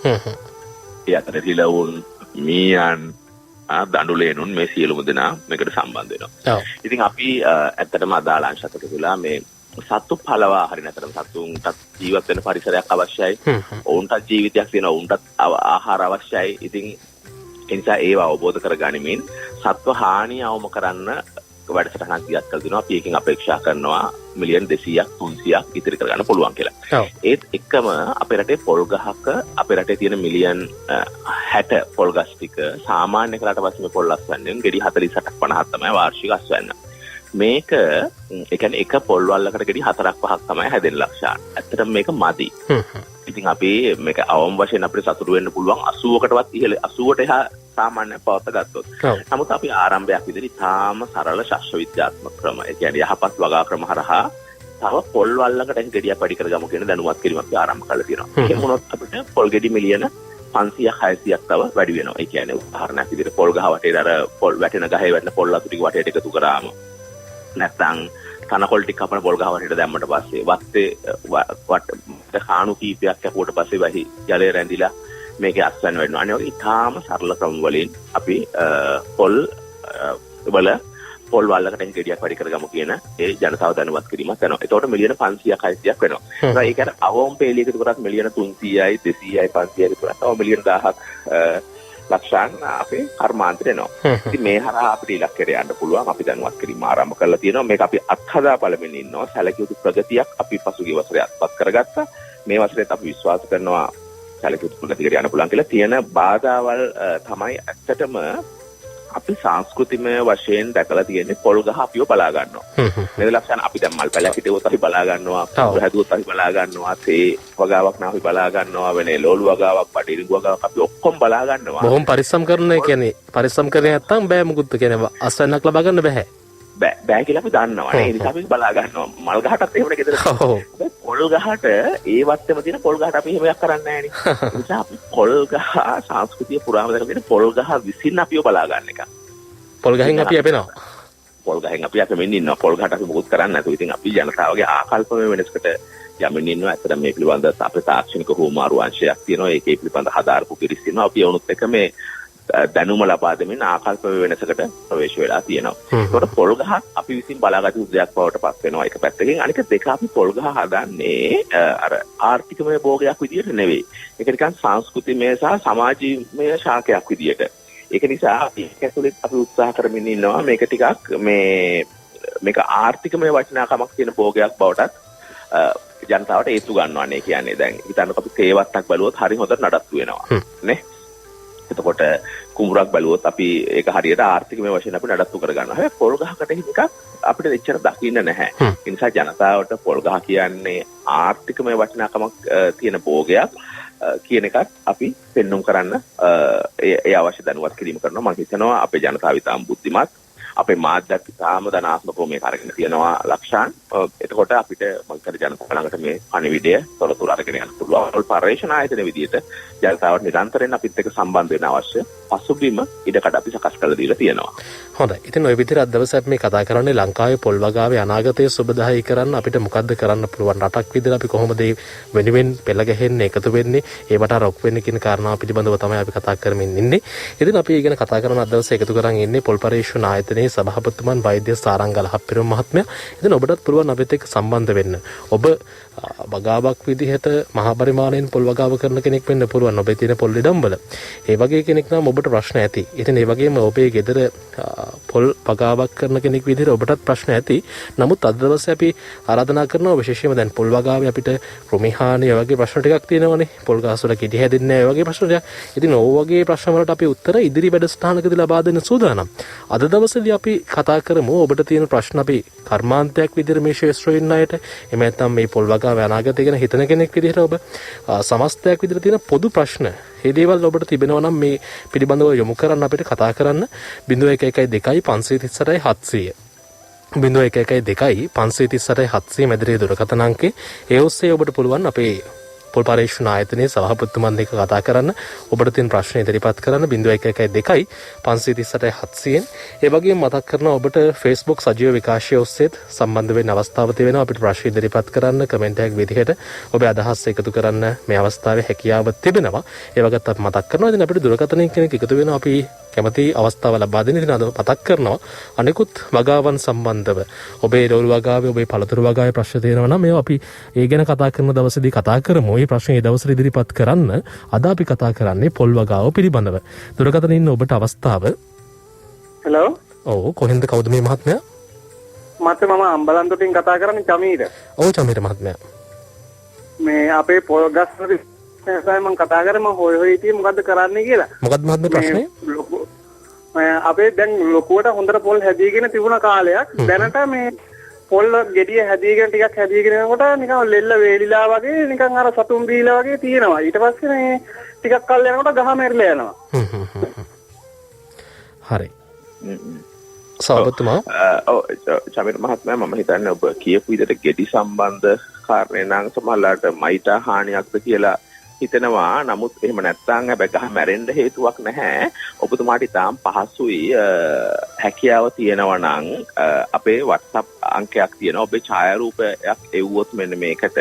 ඒ අතර රිලවුන් මීයන් දඬුලේනුන් මේ සියලුම දෙනා මේකට සම්බන්ධ වෙනවා. ඉතින් අපි ඇත්තටම අදාළ අංශකට කියලා මේ සත්තු පළවා හරි නැතරම සත්තුන්ට ජීවත් වෙන පරිසරයක් අවශ්‍යයි. ඔවුන්ට ජීවිතයක් තියෙනවා. ඔවුන්ට ආහාර අවශ්‍යයි. ඉතින් ඒ නිසා ඒව අවබෝධ කරගනිමින් සත්ව හානිය අවම කරන්න වැඩසටහනක් දියත් කළ දෙනවා. අපි එකකින් අපේක්ෂා කරනවා මිලියන් 200ක් 300ක් ඉතිරි කරගන්න පුළුවන් කියලා. ඒත් එක්කම අපේ රටේ පොල් ගහක අපේ රටේ තියෙන මිලියන් 60 පොල් ගස් ටික සාමාන්‍ය කරාට පස්සේ මේ පොල් අස්වැන්නෙන් ගෙඩි 48ක් 50ක් තමයි වාර්ෂික අස්වැන්න. මේක ඒ කියන්නේ එක පොල් වල්ලකට ගෙඩි 4ක් 5ක් තමයි හැදෙන ලක්ෂණ. ඇත්තටම මේක මදි. ඉතින් අපි මේක අවම වශයෙන් අපිට සතුටු වෙන්න පුළුවන් 80කටවත් ඉහළ 80ට එහා සාමාන්‍ය පවත්ත ගත්තොත්. නමුත් අපි ආරම්භයක් විදිහට තාම සරල ශාස්ත්‍ර විද්‍යාත්මක ක්‍රම ඒ කියන්නේ යහපත් වගා ක්‍රම හරහා තව පොල් වල්ලකට ගෙඩියක් වැඩි කරගමු කියන දැනුවත් කිරීමක් අපි ආරම්භ කරලා තියෙනවා. ඒක මොනොත් අපිට පොල් ගෙඩි මිලියන 500ක් 600ක් තව වැඩි වෙනවා. ඒ කියන්නේ උදාහරණයක් විදිහට පොල් ගහ වටේට අර පොල් වැටෙන ගහේ වැටෙන පොල් අතු ටික වටේට එකතු කරාම නැත්නම් තනකොළ ටික අපන පොල් ගහ වටේට දැම්මට පස්සේ වත්තේ කාණු කීපයක් කැපුවට පස්සේ වහි ජලය රැඳිලා මේකේ අස්වැන්න වෙනවා. අනේ වගේ ඉතාම සරල ක්‍රම වලින් අපි පොල් වල්ලකට ගෙඩියක් වැඩි කරගමු කියන ඒ ජනතාව දැනුවත් කිරීමක් කරනවා. එතකොට මිලියන 500ක් 600ක් වෙනවා. ඒක අර අවම පෙළියක එකතු කරත් මිලියන 300යි 200යි 500යි විතර තව මිලියන 1000ක් ලක්ෂයන් අපේ කර්මාන්තයට එනවා. ඉතින් මේ හරහා අපිට ඉලක්කයට යන්න පුළුවන්. අපි දැනුවත් කිරීම ආරම්භ කරලා තියෙනවා. මේක අපි අත්හදා බලමින් ඉන්නවා. සැලකිය යුතු ප්‍රගතියක් අපි පසුගිය වසරේ අත්පත් කරගත්තා. මේ වසරේත් අපි විශ්වාස කරනවා සැලකිය යුතු ප්‍රගතියකට යන්න පුළුවන් කියලා. තියෙන බාධාවල් තමයි ඇත්තටම අපි සංස්කෘතිමය වශයෙන් දැකලා තියෙන්නේ පොල් ගහ අපිව බලා ගන්නවා. මේ ලක්ෂණ අපි දැන් මල් පැලයක් හිටවුවොත් අපි බලා ගන්නවා, කුඹුර හැදුවොත් අපි බලා ගන්නවා, තේ වගාවක් නම් අපි බලා ගන්නවා, වෙන ලෝලු වගාවක්, පටිරිඟු වගාවක් අපි ඔක්කොම බලා ගන්නවා. බොහොම පරිස්සම් කරන ඒ කියන්නේ පරිස්සම් කරේ නැත්තම් බෑ මුකුත් කියන්නේ අස්වැන්නක් ලබා ගන්න බෑ. බෑ කියලා අපි දන්නවා නේ. ඒ නිසා අපි බලා ගන්නවා. මල් ගහටත් එහෙමනේ ගෙදර. පොල් ගහට ඒ වත්තේම තියෙන පොල් ගහට අපි එහෙම එකක් කරන්නේ නැහැ නේ. ඒ නිසා අපි පොල් ගහ සංස්කෘතිය පුරාම දැකලා තියෙන පොල් ගහ විසින් අපිව බලා ගන්න එක. පොල් ගහෙන් අපි යැපෙනවා. පොල් ගහෙන් අපි යැපෙමින් ඉන්නවා. පොල් ගහට අපි මොකුත් කරන්නේ නැතුව ඉතින් අපි ජනතාවගේ ආකල්පමය වෙනසකට යමින් ඉන්නවා. ඇත්තට මේ පිළිබඳ අපේ තාක්ෂණික හෝමාරු අංශයක් තියෙනවා. ඒකේ පිළිබඳ හදාරපු පිරිස් ඉන්නවා. අපි වුණත් එක මේ දැනුම ලබා දෙමින් ආකල්ප වෙනසකට ප්‍රවේශ වෙලා තියෙනවා. ඒකට පොල් ගහ අපි විසින් බලාගත යුතු දෙයක් බවට පත් වෙනවා. එක පැත්තකින් අනික දෙක අපි පොල් ගහ හදන්නේ අර ආර්ථිකමය භෝගයක් විදියට නෙවෙයි. ඒක නිකන් සංස්කෘතිමය සහ සමාජීයමය ශාකයක් විදියට. ඒක නිසා ඒක ඇතුළේ අපි උත්සාහ කරමින් ඉන්නවා මේක ටිකක් මේක ආර්ථිකමය වටිනාකමක් තියෙන භෝගයක් බවටත් ජනතාවට ඒතු ගන්නවානේ කියන්නේ. දැන් හිතන්නකො අපි තේවත්තක් බලුවොත් හරි හොඳට නඩත්තු වෙනවා නේ. එතකොට කුඹුරක් බැලුවොත් අපි ඒක හරියට ආර්ථිකමය වශයෙන් අපි නඩත්තු කරගන්නවා. හැබැයි පොල් ගහකට හිතක අපිට එච්චර දකින්න නැහැ. ඒ නිසා ජනතාවට පොල් ගහ කියන්නේ ආර්ථිකමය වටිනාකමක් තියෙන භෝගයක් කියන එකත් අපි පෙන්눔 කරන්න ඒ අවශ්‍ය දැනුවත් කිරීම කරනවා. මම හිතනවා අපේ ජනතාව ඉතාම බුද්ධිමත්. අපේ මාධ්‍යත් ඉතාම ධනාත්මකව මේ කරගෙන තියෙනවා ලක්ෂාන්. එතකොට අපිට මොකද ජනතාව ළඟට මේ පණිවිඩය තොරතුරු අරගෙන යන්න පුළුවන්. පර්යේෂණ ආයතන විදියට ජනතාවට නිරන්තරයෙන් අපිත් එක්ක සම්බන්ධ වෙන්න අවශ්‍ය පසුබිම ඉඩකඩ අපි සකස් කරලා දීලා තියෙනවා. හොඳයි. ඉතින් ওই විදිහට අද දවසේ අපි මේ කතා කරන්නේ ලංකාවේ පොල් වගාවේ අනාගතයේ සුබදායී කරන්න අපිට මොකද්ද කරන්න පුළුවන්? රටක් විදිහට අපි කොහොමද මේ වෙනුවෙන් පෙළ ගැහෙන්නේ, එකතු වෙන්නේ, ඒවට රොක් වෙන්නේ කියන කාරණාව පිළිබඳව තමයි අපි කතා කරමින් ඉන්නේ. ඉතින් අපි ඊගෙන කතා කරන අද දවසේ එකතු කරන් ඉන්නේ පොල් පර්යේෂණ ආයතනයේ සභාපතිතුමන් වෛද්‍ය සාරංගල හප්පිරුම් මහත්මයා. ඉතින් ඔබටත් පුළුවන් අපිත් එක්ක සම්බන්ධ වෙන්න. ඔබ වගාවක් විදිහට මහා පරිමාණයෙන් පොල් වගාව කරන කෙනෙක් වෙන්න පුළුවන්. ඔබේ තියෙන පොල් ඉඩම්වල. ඒ වගේ කෙනෙක් නම් ඔබට ප්‍රශ්න ඇති. ඉතින් ඒ වගේම ඔබේ ගෙදර පොල් වගාවක් කරන කෙනෙක් විදිහට ඔබටත් ප්‍රශ්න ඇති. නමුත් අද දවසේ අපි ආරාධනා කරනවා විශේෂයෙන්ම දැන් පොල් වගාවේ අපිට කෘමි හානි වගේ ප්‍රශ්න ටිකක් තියෙනවනේ. පොල් ගස් වල කිඩි හැදෙන්නේ නැහැ වගේ ප්‍රශ්න ටික. ඉතින් ඕ වගේ ප්‍රශ්න වලට අපි උත්තර ඉදිරි වැඩසටහනකදී ලබා දෙන්න සූදානම්. අද දවසේදී අපි කතා කරමු ඔබට තියෙන ප්‍රශ්න අපි කර්මාන්තයක් විදිහට මේ ශාස්ත්‍රයේ ඉන්න අයට එහෙම නැත්නම් මේ පොල් වගාවේ අනාගතය ගැන හිතන කෙනෙක් විදිහට ඔබ සමස්තයක් විදිහට තියෙන පොදු ප්‍රශ්න මේ දේවල් ඔබට තිබෙනවා නම් මේ පිළිබඳව යොමු කරන්න අපිට කතා කරන්න 0112 538 700 0112 538 700 මැදිරියේ දුරකථන අංකේ ඒ ඔස්සේ ඔබට පුළුවන් අපේ පොල් පර්යේෂණ ආයතනයේ සභාපතිතුමන් එක්ක කතා කරන්න ඔබට තියෙන ප්‍රශ්න ඉදිරිපත් කරන්න 0112 538 700 ඒ වගේම මතක් කරනවා ඔබට Facebook සජීව විකාශය ඔස්සේත් සම්බන්ධ වෙන්න අවස්ථාව තියෙනවා අපිට ප්‍රශ්න ඉදිරිපත් කරන්න කමෙන්ට් එකක් විදිහට ඔබේ අදහස් එකතු කරන්න මේ අවස්ථාවේ හැකියාව තිබෙනවා ඒ වගේත් අපි මතක් කරනවා ඉතින් අපිට දුරකථනයෙන් කෙනෙක් එකතු වෙනවා අපි කැමති අවස්ථාව ලබා දෙන්න ඉතින් අද මතක් කරනවා අනිකුත් වගාවන් සම්බන්ධව ඔබේ රෝල් වගාවේ ඔබේ පළතුරු වගාවේ ප්‍රශ්න තියෙනවා නම් මේවා අපි ඒ ගැන කතා කරන දවසේදී කතා කරමු. මේ ප්‍රශ්න ඒ දවසේ ඉදිරිපත් කරන්න අද අපි කතා කරන්නේ පොල් වගාව පිළිබඳව. දුරකථනයේ ඉන්න ඔබට අවස්ථාව. හෙලෝ. ඔව් කොහෙන්ද කවුද මේ මහත්මයා? මම අම්බලන්තොටින් කතා කරන්නේ චමීර. ඔව් චමීර මහත්මයා. මේ අපේ පොල් ගස් වල මම කතා කරේ මම හොය හිටියේ මොකද්ද කරන්නේ කියලා. මොකද්ද මහත්මයා ප්‍රශ්නේ? අපේ දැන් ලොකුවට හොඳට පොල් හැදීගෙන තිබුණ කාලයක් දැනට මේ පොල් ගෙඩිය හැදීගෙන ටිකක් හැදීගෙන යනකොට නිකන් ලෙල්ල වේලිලා වගේ නිකන් අර සතුන් බීලා වගේ තියෙනවා. ඊට පස්සේ මේ ටිකක් කල් යනකොට ගහ මැරිලා යනවා. හරි. සභාපතිතුමා චමීර මහත්මයා මම හිතන්නේ ඔබ කියපු විදිහට ගෙඩි සම්බන්ධ කාරණේ නම් සමහරවිට මයිටා හානියක්ද කියලා හිතනවා. නමුත් එහෙම නැත්නම් හැබැයි ගහ මැරෙන්න හේතුවක් නැහැ. ඔබතුමාට ඉතාම පහසුයි හැකියාව තියෙනවා නම් අපේ WhatsApp අංකයක් තියෙනවා. ඔබේ ඡායාරූපයක් එව්වොත් මෙන්න මේකට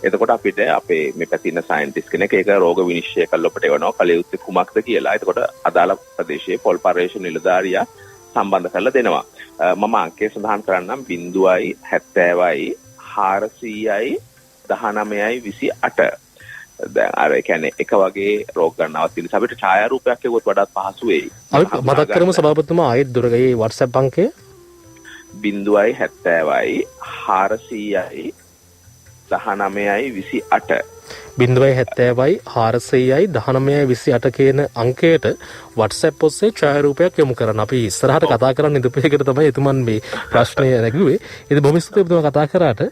එතකොට අපිට අපේ මේ පැතින සයන්ටිස්ට් කෙනෙක් ඒක රෝග විනිශ්චය කරලා ඔබට එවනවා කලියුත්තේ කුමක්ද කියලා. එතකොට අදාළ ප්‍රදේශයේ පොල් පර්යේෂණ නිලධාරියා සම්බන්ධ කරලා දෙනවා. මම අංකය සඳහන් කරන්නම් 070යි 400යි 19යි 28. දැන් අර කියන්නේ එක වගේ රෝග ගණනාවක් තියෙන නිසා අපිට ඡායාරූපයක් එක්කවත් වඩාත් පහසු වෙයි. අපි මතක් කරමු සභාපතිතුමා ආයෙත් දුරගේ WhatsApp අංකය 070යි 400යි 19යි 28. 070යි 400යි 19යි 28 කියන අංකයට WhatsApp ඔස්සේ ඡායාරූපයක් යොමු කරන්න. අපි ඉස්සරහට කතා කරන්න ඉදපේකට තමයි එතුමන් මේ ප්‍රශ්නය නැගුවේ. ඉතින් බොහොම ස්තුතියි ඔබතුමා කතා කරාට.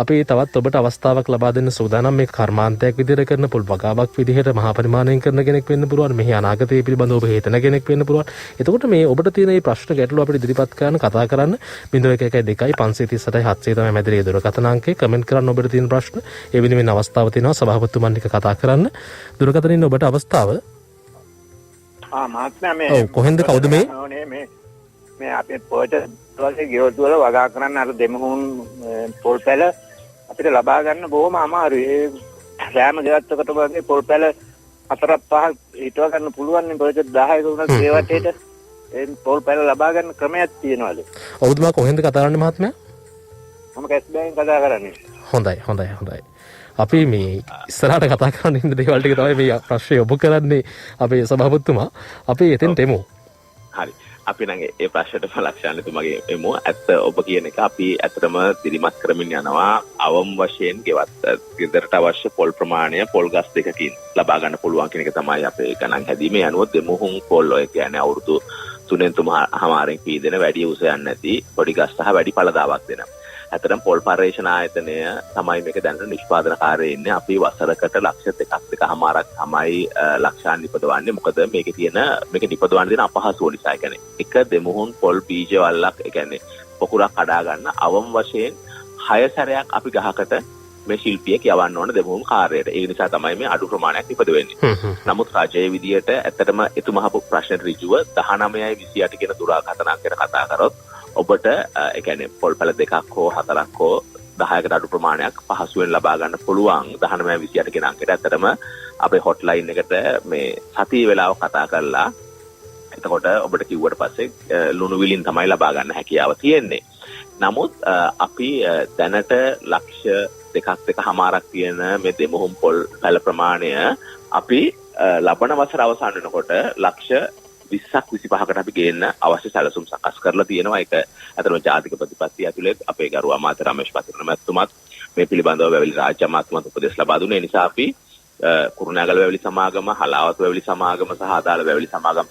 අපි තවත් ඔබට අවස්ථාවක් ලබා දෙන්න සූදානම්. මේ කර්මාන්තයක් විදිහට කරන පොල් වගාවක් විදිහට මහා පරිමාණයෙන් කරන කෙනෙක් වෙන්න පුළුවන්. මෙහි අනාගතයේ පිළිබඳව ඔබ හිතන කෙනෙක් වෙන්න පුළුවන්. එතකොට මේ ඔබට තියෙන මේ ප්‍රශ්න ගැටලු අපිට ඉදිරිපත් කරන්න කතා කරන්න 0112 538 700 තමයි මැදිරියේ දුරකථන අංකය. කමෙන්ට් කරන්න ඔබට තියෙන ප්‍රශ්න. ඒ වෙනුවෙන් අවස්ථාව තියෙනවා සභාපතිතුමන් එක්ක කතා කරන්න. දුරකථනින් ඔබට අවස්ථාව. මහත්මයා මේ ඔව් කොහෙන්ද කවුද මේ? මේ අපේ පොට වගේ ගෙවතු වල වගා කරන්න අර දෙමුහුන් පොල් පැල අපිට ලබා ගන්න බොහොම අමාරුයි. ඒ සෑම ගෙවත්තකට වගේ පොල් පැල 4-5 හිටව ගන්න පුළුවන් නේ පොට 10ක උනත් ඒ වටේට ඒ පොල් පැල ලබා ගන්න ක්‍රමයක් තියෙනවද? ඔබතුමා කොහෙන්ද කතා කරන්නේ මහත්මයා? මම කැස්බෑගෙන් කතා කරන්නේ. හොඳයි. අපි මේ ඉස්සරහට කතා කරන්න ඉන්න දේවල් ටික තමයි මේ ප්‍රශ්නේ යොමු කරන්නේ අපේ සභාපතිතුමා. අපි එතෙන්ට එමු. හරි. අපි නම් ඒ ප්‍රශ්නටම ලක්ෂණතුමාගේ එමු. ඇත්ත ඔබ කියන එක අපි ඇත්තටම දිරිමත් කරමින් යනවා. අවම වශයෙන් ගෙදරට අවශ්‍ය පොල් ප්‍රමාණය පොල් ගස් දෙකකින් ලබා ගන්න පුළුවන් කියන එක තමයි අපේ ගණන් හැදීමේ අනුව දෙමුහුන් පොල් ඔය කියන්නේ අවුරුදු 3-3.5 පීදෙන වැඩි උස යන්නේ නැති පොඩි ගස් සහ වැඩි පළදාවක් දෙන. ඇතරම් පොල් පර්යේෂණ ආයතනය තමයි මේක දැනට නිෂ්පාදනකාරයෙ ඉන්නේ. අපි වසරකට ලක්ෂ 2.5ක් තමයි ලක්ෂාන් නිපදවන්නේ. මොකද මේකේ නිපදවන්න තියෙන අපහසුව නිසා. ඒ කියන්නේ එක දෙමුහුන් පොල් බීජ වල්ලක් ඒ කියන්නේ පොකුරක් කඩා ගන්න අවම වශයෙන් 6 සැරයක් අපි ගහකට මේ ශිල්පියෙක් යවන්න ඕන දෙමුහුන් කාර්යයට. ඒ නිසා තමයි මේ අඩු ප්‍රමාණයක් නිපද වෙන්නේ. නමුත් රජයේ විදියට ඇත්තටම එතුමා අහපු ප්‍රශ්නෙට ඍජුව 19/28 කියන දුරකථන අංකයට කතා කරොත් ඔබට ඒ කියන්නේ පොල් පැල 2ක් හෝ 4ක් හෝ 10කට අඩු ප්‍රමාණයක් පහසුවෙන් ලබා ගන්න පුළුවන් 19/28 කියන අංකයට. ඇත්තටම අපේ හොට්ලයින් එකට මේ සතිය වෙලාව කතා කරලා එතකොට ඔබට කිව්වට පස්සේ ලුණු විලින් තමයි ලබා ගන්න හැකියාව තියෙන්නේ. නමුත් අපි දැනට ලක්ෂ 2.5ක් තියෙන මේ දෙමුහුම් පොල් පැල ප්‍රමාණය අපි ලබන වසර අවසන් වෙනකොට ලක්ෂ 20ක් 25කට අපි ගේන්න අවශ්‍ය සැලසුම් සකස් කරලා තියෙනවා. ඒක අතරම ජාතික ප්‍රතිපත්තිය ඇතුලේ අපේ ගරු අමාත්‍ය රමේෂ් පතිරණ මැතිතුමත් මේ පිළිබඳව වැවිලි රාජ්‍ය අමාත්‍යතුමත් උපදෙස් ලබා දුන්නේ. ඒ නිසා අපි කුරුණෑගල වැවිලි සමාගම, හලාවත වැවිලි සමාගම සහ අදාළ වැවිලි සමාගම්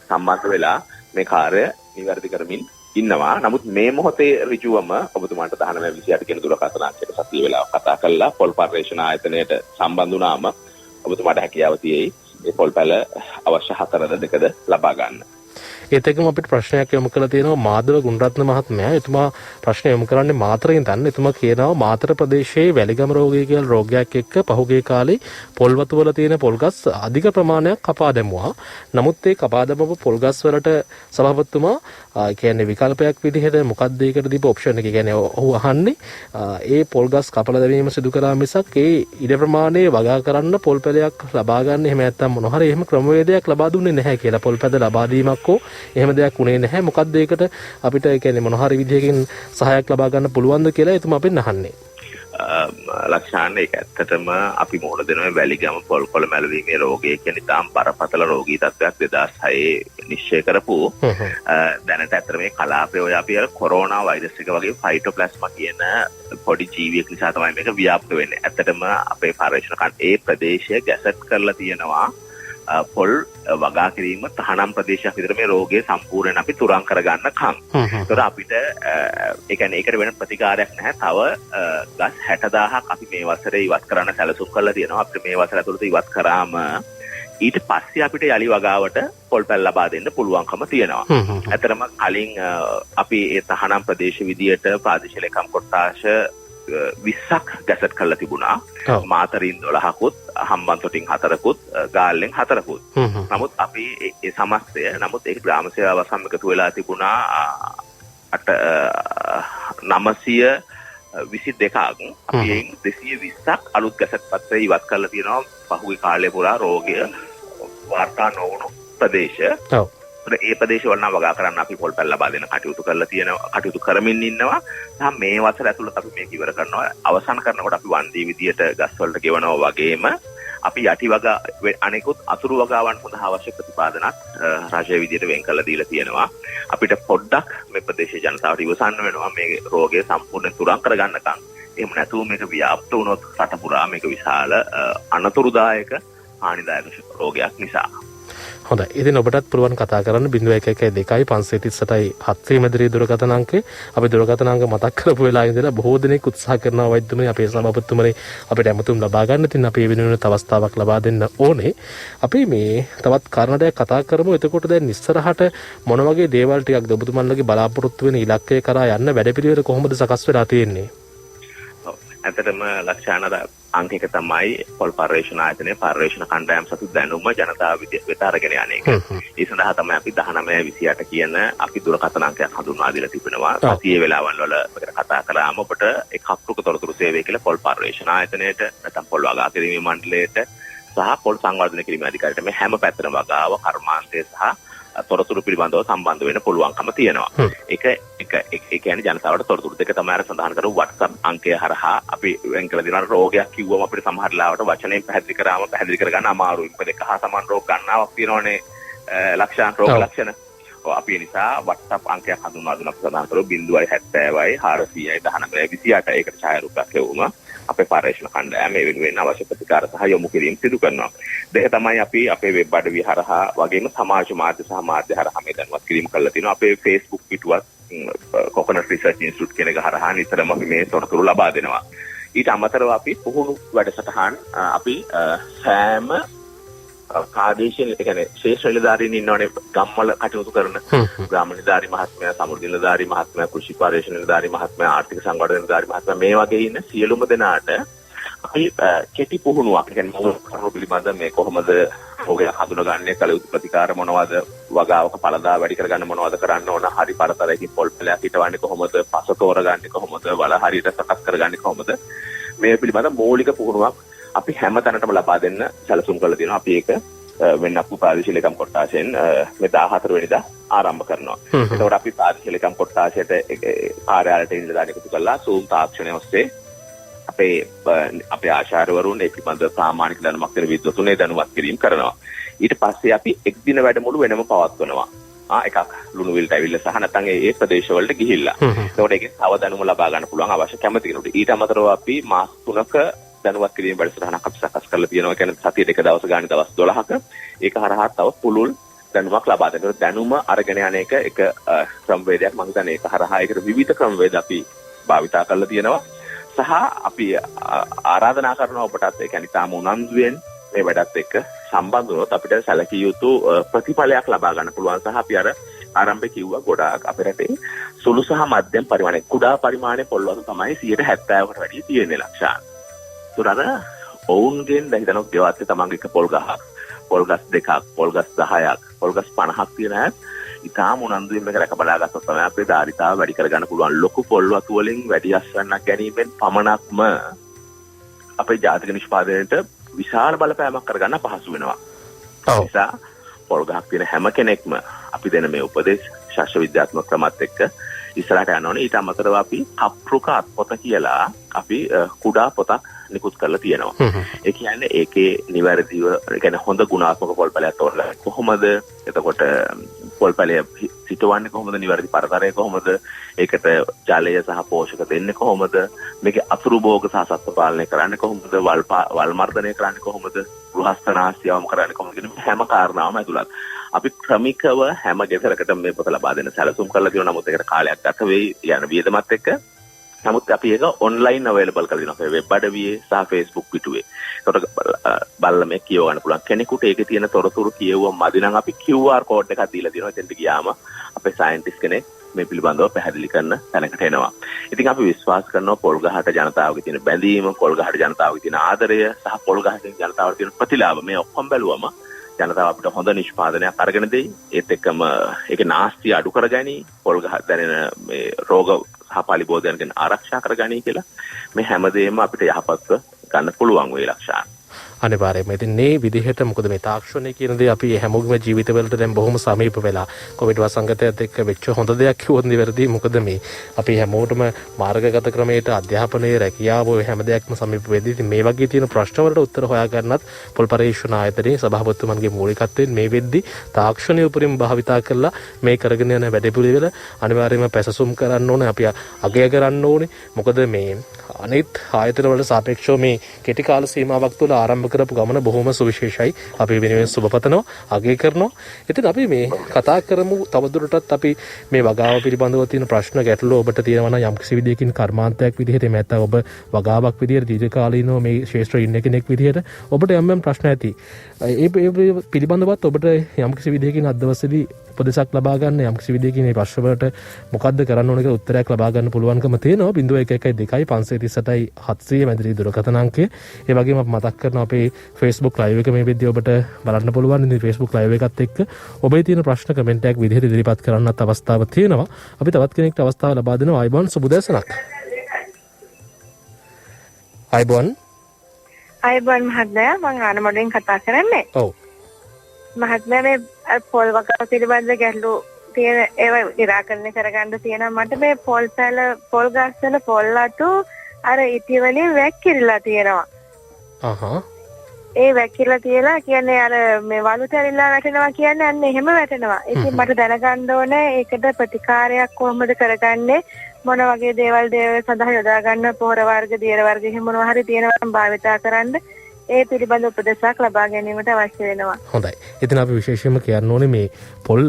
සම්බන්ධ වෙලා මේ කාර්ය නිවැරදි කරමින් ඉන්නවා. නමුත් මේ මොහොතේ ඍජුවම ඔබතුමාට 19/28 කියන දුරකථන අංකයට සතිය වෙලාව කතා කරලා පොල් පර්යේෂණ ආයතනයට සම්බන්ධ වුණාම ඔබතුමාට හැකියාව තියෙයි ඒ පොල් පැල අවශ්‍ය 4.2 ලබා ගන්න. ඒත් එක්කම අපිට ප්‍රශ්නයක් යොමු කරලා තියෙනවා මාධව ගුණරත්න මහත්මයා. එතුමා ප්‍රශ්න යොමු කරන්නේ මාතරෙන් දන්න. එතුමා කියනවා මාතර ප්‍රදේශයේ වැලිගම රෝගය කියලා රෝගයක් එක්ක පහුගිය කාලේ පොල්වතු වල තියෙන පොල්ගස් අධික ප්‍රමාණයක් කපා දැමුවා. නමුත් ඒ කපා දැමපු පොල්ගස් වලට සභාපතිතුමා කියන්නේ විකල්පයක් විදිහට මොකක්ද ඒකට දීප ඔප්ෂන් එක. කියන්නේ ඔහු අහන්නේ ඒ පොල්ගස් කපලා දැමීම සිදු කරා මිසක් ඒ ඉඩ ප්‍රමාණය වගා කරන්න පොල් පැලයක් ලබා ගන්න එහෙම නැත්නම් මොන හරි එහෙම ක්‍රමවේදයක් ලබා දුන්නේ නැහැ කියලා. පොල් පැද ලබා දීමක් හෝ එහෙම දෙයක් උනේ නැහැ. මොකක්ද ඒකට අපිට කියන්නේ මොන හරි විදිහකින් සහායක් ලබා ගන්න පුළුවන්ද කියලා එතුමා අපෙන් අහන්නේ. ලක්ෂාන් ඒක ඇත්තටම අපි මොහොත දෙනවා වැලිගම පොල්කොළ මැලවීමේ රෝගය කියන ඉතාම බරපතල රෝගී තත්ත්වයක් 2006 නිශ්චය කරපු දැනට ඇත්තට මේ කලාපයේ ඔය අපි අර කොරෝනා වෛරස් එක වගේ ෆයිටෝප්ලාස්මා කියන පොඩි ජීවියෙක් නිසා තමයි මේක ව්‍යාප්ත වෙන්නේ. ඇත්තටම අපේ පර්යේෂණ කණ්ඩ ඒ ප්‍රදේශය ගැසට් කරලා තියෙනවා පොල් වගා කිරීම තහනම් ප්‍රදේශයක් විතර මේ රෝගය සම්පූර්ණයෙන් අපි තුරන් කරගන්න කම්. ඒතර අපිට ඒ කියන්නේ ඒකට වෙන ප්‍රතිකාරයක් නැහැ. තව ගස් 60000ක් අපි මේ වසරේ ඉවත් කරන්න සැලසුම් කරලා තියෙනවා. අපිට මේ වසර ඇතුළත ඉවත් කරාම ඊට පස්සේ අපිට යලි වගාවට පොල් පැල් ලබා දෙන්න පුළුවන්කම තියෙනවා. ඇත්තටම කලින් අපි ඒ තහනම් ප්‍රදේශ විදියට ප්‍රාදේශීය ලේකම් කොට්ටාශ 20ක් ගැසට් කරලා තිබුණා. මාතරින් 12කුත්, හම්බන්තොටින් 4කුත්, ගාල්ලෙන් 4කුත්. නමුත් අපි ඒ සමස්තය නමුත් ඒක ග්‍රාම සේවාව සම්මිකතු වෙලා තිබුණා 922ක්. අපි එයින් 220ක් අලුත් ගැසට් පත්‍රය ඉවත් කරලා තියෙනවා පහුගිය කාලය පුරා රෝගය වාර්තා නොවුණු ප්‍රදේශ. ඒ ප්‍රදේශවල නම් වගා කරන්න අපි පොල් පැල් ලබා දෙන කටයුතු කරමින් ඉන්නවා. දැන් මේ වසර ඇතුළත අපි මේක ඉවර කරනවා. අවසන් කරනකොට අපි වන්දී විදියට ගස් වලට ගෙවනවා වගේම අපි යටි වගා අනෙකුත් අතුරු වගාවන් සඳහා අවශ්‍ය ප්‍රතිපාදනත් රාජ්‍ය විදියට වෙන් කරලා දීලා තියෙනවා. අපිට පොඩ්ඩක් මේ ප්‍රදේශීය ජනතාවට ඉවසන්න වෙනවා මේ රෝගය සම්පූර්ණයෙන් තුරන් කරගන්නකම්. එහෙම නැතුව මේක ව්‍යාප්ත වුණොත් රට පුරා මේක විශාල අනතුරුදායක හානිදායක රෝගයක් නිසා. හොඳයි. ඉතින් ඔබටත් පුළුවන් කතා කරන්න 0112 538 7 මැදිරි දුරකථන අංකේ. අපි දුරකථන අංක මතක් කරපු වෙලාව ඉඳලා බොහෝ දෙනෙක් උත්සාහ කරනවා වෛද්‍යතුමනි අපේ සභාපතිතුමනි අපිට ඇමතුම් ලබා ගන්න. ඉතින් අපි ඒ වෙනුවෙන් අවස්ථාවක් ලබා දෙන්න ඕනේ. අපි මේ තවත් කාරණාවක් කතා කරමු. එතකොට දැන් ඉස්සරහට මොන වගේ දේවල් ටිකක්ද ඔබතුමන්ලගේ බලාපොරොත්තු වෙන ඉලක්කය කරා යන්න වැඩපිළිවෙල කොහොමද සකස් වෙලා තියෙන්නේ? ඇත්තටම ලක්ෂානද අංකික තමයි පොල් පර්යේෂණ ආයතනයේ පර්යේෂණ කණ්ඩායම් සතු දැනුම ජනතාව වෙත අරගෙන යන එක. ඒ සඳහා තමයි අපි 1928 කියන අපි දුරකථන අංකයක් හඳුන්වා දීලා තිබෙනවා. සතියේ වෙලාවල් වල මේකට කතා කරාම ඔබට ඒ කප්පුක තොරතුරු සේවය කියලා පොල් පර්යේෂණ ආයතනයේට නැත්නම් පොල් වගා කිරීමේ මණ්ඩලයට සහ පොල් සංවර්ධනය කිරීමේ අධිකාරියට මේ හැම පැත්තම වගාව කර්මාන්තය සහ තොරතුරු පිළිබඳව සම්බන්ධ වෙන්න පුළුවන්කම තියෙනවා. ඒ කියන්නේ ජනතාවට තොරතුරු දෙක තමයි අර සඳහන් කරපු WhatsApp අංකය හරහා අපි වෙන් කළ දෙනවා. රෝගයක් කිව්වම අපිට සමහර ලාවට වචනයෙන් පැහැදිලි කරාම පැහැදිලි කරගන්න අමාරුයි. මොකද එක හා සමාන රෝග ගණනාවක් තියෙනවනේ ලක්ෂණ රෝග ලක්ෂණ. අපි නිසා WhatsApp අංකයක් හඳුන්වා දුන්නා. සඳහන් කරපු 070යි 400යි 1928 ඒකට ඡායාරූපයක් ලැබුම අපේ පර්යේෂණ කණ්ඩායම මේ වෙනුවෙන් අවශ්‍ය ප්‍රතිකාර සහ යොමු කිරීම සිදු කරනවා. දෙක තමයි අපි අපේ වෙබ් අඩවිය හරහා වගේම සමාජ මාධ්‍ය සහ මාධ්‍ය හරහා මේ දැනුවත් කිරීම කරලා තිනවා. අපේ Facebook පිටුවත් කොකනට් රිසර්ච් ඉන්ස්ටිටියුට් කෙනෙක් හරහා නිතරම අපි මේ තොරතුරු ලබා දෙනවා. ඊට අමතරව අපි පුහුණු වැඩසටහන් අපි සෑම ප්‍රාදේශීය ඒ කියන්නේ ශ්‍රේෂ්ඨ නිලධාරීන් ඉන්නවනේ ගම්වල කටයුතු කරන ග්‍රාම නිලධාරී මහත්මයා, සමුද්‍ර නිලධාරී මහත්මයා, කෘෂි පර්යේෂණ නිලධාරී මහත්මයා, ආර්ථික සංවර්ධන නිලධාරී මහත්මයා මේ වගේ ඉන්න සියලුම දෙනාට අපි කෙටි පුහුණුවක් ඒ කියන්නේ මොන පිළිබඳ මේ කොහොමද රෝගය හඳුනගන්නේ, කල යුතු ප්‍රතිකාර මොනවද, වගාවක පළදා වැඩි කරගන්න මොනවද කරන්න ඕන, හරි පරතරයකින් පොල් පැලයක් හිටවන්නේ කොහොමද, පස තෝරගන්නේ කොහොමද, වල හරියට සකස් කරගන්නේ කොහොමද, මේ පිළිබඳ මූලික පුහුණුවක් අපි හැම තැනටම ලබා දෙන්න සැලසුම් කරලා තියෙනවා. අපි ඒක වෙනපු ප්‍රාදේශීය ලේකම් කොට්ටාසයෙන් මේ 14 වෙනිදා ආරම්භ කරනවා. එතකොට අපි ප්‍රාදේශීය ලේකම් කොට්ටාසයට කාර්යාලයට ඉඳලා එකතු කළා Zoom තාක්ෂණය ඔස්සේ අපේ ආචාර්යවරුන් ඒ පිළිබඳ ප්‍රාමාණික දැනුමක් දෙන විද්වතුන්ගේ දැනුවත් කිරීම කරනවා. ඊට පස්සේ අපි එක් දින වැඩමුළු වෙනම පවත්වනවා. එකක් ලුණුවිල්ට ඇවිල්ලා සහ නැත්නම් ඒ ප්‍රදේශවලට ගිහිල්ලා. එතකොට ඒකේ තව දැනුම ලබා ගන්න පුළුවන් අවශ්‍ය කැමති කෙනෙකුට. ඊට අමතරව අපි මාස 3ක දැනුවත් කිරීම වැඩසටහනක් අපි සකස් කරලා තියෙනවා. කියන්නේ සතියේ 2 දවස් ගානේ දවස් 12ක ඒක හරහා තව පුළුල් දැනුමක් ලබා දෙනවා. දැනුම අරගෙන යන එක ක්‍රමවේදයක්. මම හිතන්නේ ඒක හරහා ඒකට විවිධ ක්‍රමවේද අපි භාවිතා කරලා තියෙනවා. සහ අපි ආරාධනා කරනවා ඔබටත් ඒ කියන්නේ තාම උනන්දුවෙන් මේ වැඩත් එක්ක සම්බන්ධ වුණොත් අපිට සැලකිය යුතු ප්‍රතිඵලයක් ලබා ගන්න පුළුවන්. සහ අපි අර ආරම්භයේ කිව්වා ගොඩාක් අපේ රටේ සුළු සහ මධ්‍යම පරිමාණය කුඩා පරිමාණයේ පොල්වතු තමයි 70%කට වැඩි තියෙන්නේ ලක්ෂාන්. ඒතර ඔවුන්ගෙන් දැන් හිතනවා ගෙවත්තේ තමන්ගේ එක පොල් ගහක්, පොල් ගස් දෙකක්, පොල් ගස් 10ක්, පොල් ගස් 50ක් තියෙන අය ඉතාම උනන්දුවෙන් මේක රැක බලා ගත්තොත් තමයි අපේ ධාරිතාව වැඩි කරගන්න පුළුවන්. ලොකු පොල් වතු වලින් වැඩි අස්වැන්නක් ගැනීමෙන් පමණක්ම අපේ ජාතික නිෂ්පාදනයට විශාල බලපෑමක් කරගන්න පහසු වෙනවා. ඒ නිසා පොල් ගහක් තියෙන හැම කෙනෙක්ම අපි දෙන මේ උපදේශ ශාස්ත්‍ර විද්‍යාත්මක ක්‍රමත් එක්ක ඉස්සරහට යන්න ඕනේ. ඊට අමතරව අපි කප්රුක අත්පොත කියලා අපි කුඩා පොතක් නිකුත් කරලා තියෙනවා. ඒ කියන්නේ ඒකේ නිවැරදිව ඒ කියන්නේ හොඳ ගුණාත්මක පොල් පැලයක් තෝරලා කොහොමද එතකොට පොල් පැලය සිටවන්නේ කොහොමද, නිවැරදි පරතරය කොහොමද, ඒකට ජලය සහ පෝෂක දෙන්නේ කොහොමද, මේකේ අතුරු භෝග සහ සත්ත්ව පාලනය කරන්නේ කොහොමද, වල් මර්ධනය කරන්නේ කොහොමද, ගෘහස්ථනාස්තියවම කරන්නේ කොහොමද කියන හැම කාරණාවම ඇතුළත් අපි ක්‍රමිකව හැම ගෙදරකටම මේ පොත ලබා දෙන්න සැලසුම් කරලා තියෙනවා. නමුත් ඒකට කාලයක් ගත වෙයි යන වියදමත් එක්ක. නමුත් අපි ඒක ඔන්ලයින් අවైలබල් කරලා දෙනවා. අපේ වෙබ් අඩවියේ සහ Facebook පිටුවේ. ඒකට බලලා මේ කියව ගන්න පුළුවන්. කෙනෙකුට ඒකේ තියෙන තොරතුරු කියවුවම මදි නම් අපි QR කෝඩ් එකක් දීලා තියෙනවා. එතෙන්ට ගියාම අපේ සයන්ටිස්ට් කෙනෙක් මේ පිළිබඳව පැහැදිලි කරන තැනකට එනවා. ඉතින් අපි විශ්වාස කරනවා පොල් ගහට ජනතාවගේ තියෙන බැඳීම, පොල් ගහට ජනතාවගේ තියෙන ආදරය සහ පොල් ගහට ජනතාවට තියෙන ප්‍රතිලාභ මේ ඔක්කොම බැලුවම ජනතාව අපිට හොඳ නිෂ්පාදනයක් අරගෙන දෙයි. ඒත් එක්කම ඒකේ නාස්තිය අඩු කරගනි, පොල් ගහ දැනෙන මේ රෝග සහ පලිබෝධයන්ගෙන් ආරක්ෂා කරගනි කියලා මේ හැමදේම අපිට යහපත්ව ගන්න පුළුවන් වෙයි ලක්ෂාන්. අනිවාර්යයෙන්ම ඉතින් මේ විදිහට මොකද මේ තාක්ෂණය කියන දේ අපි හැමෝගෙම ජීවිතවලට දැන් බොහොම සමීප වෙලා කොවිඩ් වසංගතයත් එක්ක වෙච්ච හොඳ දෙයක් කිව්වොත් නිවැරදි. මොකද මේ අපි හැමෝටම මාර්ගගත ක්‍රමයට අධ්‍යාපනයේ රැකියාව ඔය හැම දෙයක්ම සමීප වෙද්දී ඉතින් මේ වගේ තියෙන ප්‍රශ්න වලට උත්තර හොයාගන්නත් පොල් පරීක්ෂණ ආයතනයේ සභාපතිතුමන්ගේ මූලිකත්වයෙන් මේ වෙද්දී තාක්ෂණය උපරිම භාවිතා කරලා මේ කරගෙන යන වැඩපිළිවෙල අනිවාර්යයෙන්ම පැසසුම් කරන්න ඕනේ. අපි අගය කරන්න ඕනේ. මොකද මේ අනිත් ආයතන වලට සාපේක්ෂව මේ කෙටි කාල සීමාවක් තුළ ආරම්භ කරපු ගමන බොහොම සුවිශේෂයි. අපි වෙනුවෙන් සුබපතනවා, අගය කරනවා. ඉතින් අපි මේ කතා කරමු තවදුරටත් අපි මේ වගාව පිළිබඳව තියෙන ප්‍රශ්න ගැටලු ඔබට තියෙනවා නම් යම්කිසි විදියකින් කර්මාන්තයක් විදිහට එහෙම නැත්නම් ඔබ වගාවක් විදිහට දීර්ඝකාලීනව මේ ශාස්ත්‍රයේ ඉන්න කෙනෙක් විදිහට ඔබට යම් ප්‍රශ්න ඇති. ඒ පිළිබඳවත් ඔබට යම්කිසි විදියකින් අද දවසේදී උපදෙසක් ලබා ගන්න යම්කිසි විදියකින් මේ ප්‍රශ්න වලට මොකද්ද කරන්න ඕන කියලා උත්තරයක් ලබා ගන්න පුළුවන්කම තියෙනවා. 0112 මැදිරි දුරකථන අංකය. ඒ වගේම අපි මතක් කරනවා අපේ Facebook live එක මේ වෙද්දී ඔබට බලන්න පුළුවන්. ඉතින් Facebook live එකත් එක්ක ඔබේ තියෙන ප්‍රශ්න කමෙන්ට් එකක් විදිහට ඉදිරිපත් කරන්නත් අවස්ථාවක් තියෙනවා. අපි තවත් කෙනෙක්ට අවස්ථාව ලබා දෙනවා. අයිබෝන් සුබදෑසනක්. අයිබෝන් මහත්මයා, මම ආනමඩෙන් කතා කරන්නේ. ඔව්. මහත්මයා මේ පොල් වගාව පිළිබඳ ගැටලු තියෙන ඒවා निराකරණය කරගන්න තියෙනවා. මට මේ පොල් ගස් වල පොල් අතු අර ඉටි වලින් වැක්කිරිලා තියෙනවා. ඒ වැක්කිරිලා තියලා කියන්නේ අර මේ වලු තැරිලා වැටෙනවා කියන්නේ අන්න එහෙම වැටෙනවා. ඉතින් මට දැනගන්න ඕනේ ඒකට ප්‍රතිකාරයක් කොහොමද කරගන්නේ, මොන වගේ දේවල් සඳහා යොදා ගන්න, පොහොර වර්ග, දියර වර්ග එහෙම මොනවා හරි තියෙනවා නම් භාවිතා කරන්න. ඒ පිළිබඳ උපදෙසක් ලබා ගැනීමට අවශ්‍ය වෙනවා. හොඳයි. ඉතින් අපි විශේෂයෙන්ම කියන්න ඕනේ මේ පොල්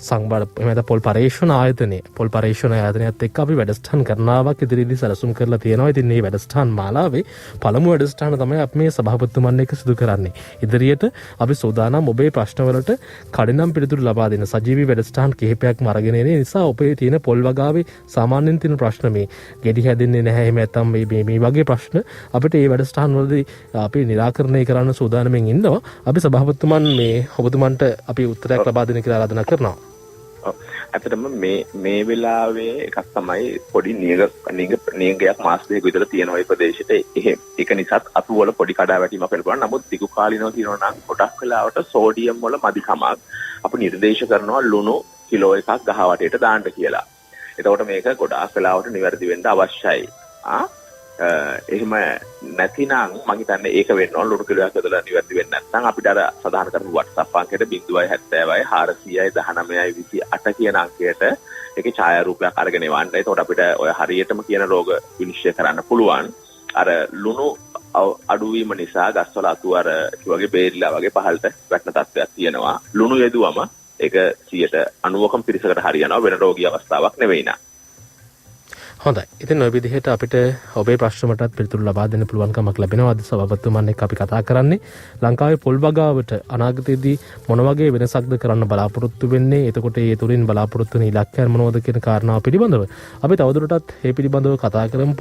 සංබල එමෙත පොල් පර්යේෂණ ආයතනයේ පොල් පර්යේෂණ ආයතනයත් එක්ක අපි වැඩසටහන් කරනාවක් ඉදිරියේදී සැලසුම් කරලා තියෙනවා. ඉතින් මේ වැඩසටහන් මාලාවේ පළමු වැඩසටහන තමයි අපි මේ සභාපතිතුමන් එක්ක සිදු කරන්නේ. ඉදිරියට අපි සූදානම් ඔබේ ප්‍රශ්න වලට කඩිනම් පිළිතුරු ලබා දෙන සජීවී වැඩසටහන් කිහිපයක්ම අරගෙන එන නිසා ඔබේ තියෙන පොල් වගාවේ සාමාන්‍යයෙන් තියෙන ප්‍රශ්න මේ ගෙඩි හැදෙන්නේ නැහැ එහෙම නැත්නම් මේ වගේ ප්‍රශ්න අපිට මේ වැඩසටහන් වලදී අපි निराකරණය කරන්න සූදානම්ෙන් ඉන්නවා. අපි සභාපතිතුමන් මේ ඔබතුමන්ට අපි උත්තරයක් ලබා දෙන්න කියලා ආරාධනා කරනවා. ඇත්තටම මේ වෙලාවේ එකක් තමයි පොඩි නියගයක් මාස දෙකක විතර තියෙන ওই ප්‍රදේශෙට එහෙම ඒක නිසාත් අතු වල පොඩි කඩාවැටීමක් වෙන්න පුළුවන්. නමුත් දිගු කාලිනව තියෙනවා නම් ගොඩක් වෙලාවට සෝඩියම් වල මදිකමක් අපි නිර්දේශ කරනවා ලුණු කිලෝ එකක් ගහ වටේට දාන්න කියලා. එතකොට මේක ගොඩාක් වෙලාවට නිවැරදි වෙන්න අවශ්‍යයි. එහෙම නැතිනම් මම හිතන්නේ ඒක වෙන්න ඕන ලුණු කිලෝයක් ඇදලා නිවැරදි වෙන්නේ නැත්නම් අපිට අර සදාහන කරපු WhatsApp අංකයට 070යි 400යි 19යි 28 කියන අංකයට ඒකේ ඡායාරූපයක් අරගෙන එවන්න. එතකොට අපිට ඔය හරියටම කියන රෝග විනිශ්චය කරන්න පුළුවන්. අර ලුණු අඩුවීම නිසා ගස්වල අතු අර වගේ බේරිලා වගේ පහළට වැටෙන තත්ත්වයක් තියෙනවා. ලුණු යෙදුවම ඒක 90%ක්ම පිරිසකට හරියනවා වෙන රෝගී අවස්ථාවක් නෙවෙයි නා. හොඳයි. ඉතින් ඔය විදිහට අපිට ඔබේ ප්‍රශ්නවලටත් පිළිතුරු ලබා දෙන්න පුළුවන්කමක් ලැබෙනවා. අද සභාපතිතුමන් එක්ක අපි කතා කරන්නේ ලංකාවේ පොල් වගාවට අනාගතයේදී මොන වගේ වෙනසක්ද කරන්න බලාපොරොත්තු වෙන්නේ? එතකොට ඒ තුලින් බලාපොරොත්තු වෙන ඉලක්කයන් මොනවද කියන කාරණාව පිළිබඳව අපි තවදුරටත් මේ පිළිබඳව කතා කරමු.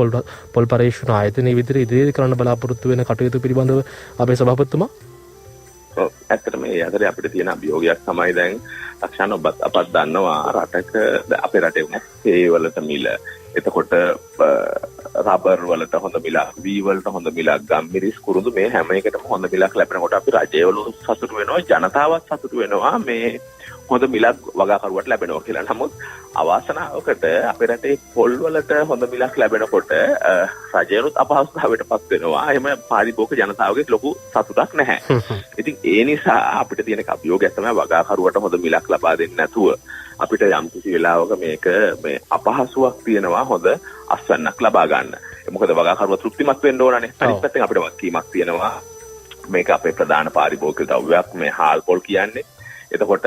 පොල් පර්යේෂණ ආයතනයේ විතර ඉදිරියට කරන්න බලාපොරොත්තු වෙන කටයුතු පිළිබඳව අපේ සභාපතිතුමා ඇත්තටම මේ අතරේ අපිට තියෙන අභියෝගයක් තමයි දැන් ලක්ෂණ අපත් දන්නවා රටක අපේ රටේ වුණත් ඒ වලට මිල එතකොට රබර් වලට හොඳ මිලක් වී වලට හොඳ මිලක් ගම්මිරිස් කුරුඳු මේ හැම එකටම හොඳ මිලක් ලැබෙනකොට අපි රජයවල සතුටු වෙනවා ජනතාවත් සතුටු වෙනවා මේ හොඳ මිලක් වගාකරුවට ලැබෙනවා කියලා. නමුත් අවාසනාවකට අපේ රටේ පොල් වලට හොඳ මිලක් ලැබෙනකොට රජයනුත් අපහසුතාවයටපත් වෙනවා. එහෙම පාරිභෝගික ජනතාවගේ ලොකු සතුටක් නැහැ. ඉතින් ඒ නිසා අපිට තියෙන අභියෝගයක් තමයි වගාකරුවට හොඳ මිලක් ලබා දෙන්නේ නැතුව අපිට යම් කිසි වෙලාවක මේ අපහසුයක් තියෙනවා හොඳ අස්වැන්නක් ලබා ගන්න. මොකද වගාකරුවා තෘප්තිමත් වෙන්න ඕනනේ. අනිත් පැත්තෙන් අපිට වගකීමක් තියෙනවා. මේක අපේ ප්‍රධාන පාරිභෝගික ද්‍රව්‍යයක් මේ හාල් පොල් කියන්නේ. එතකොට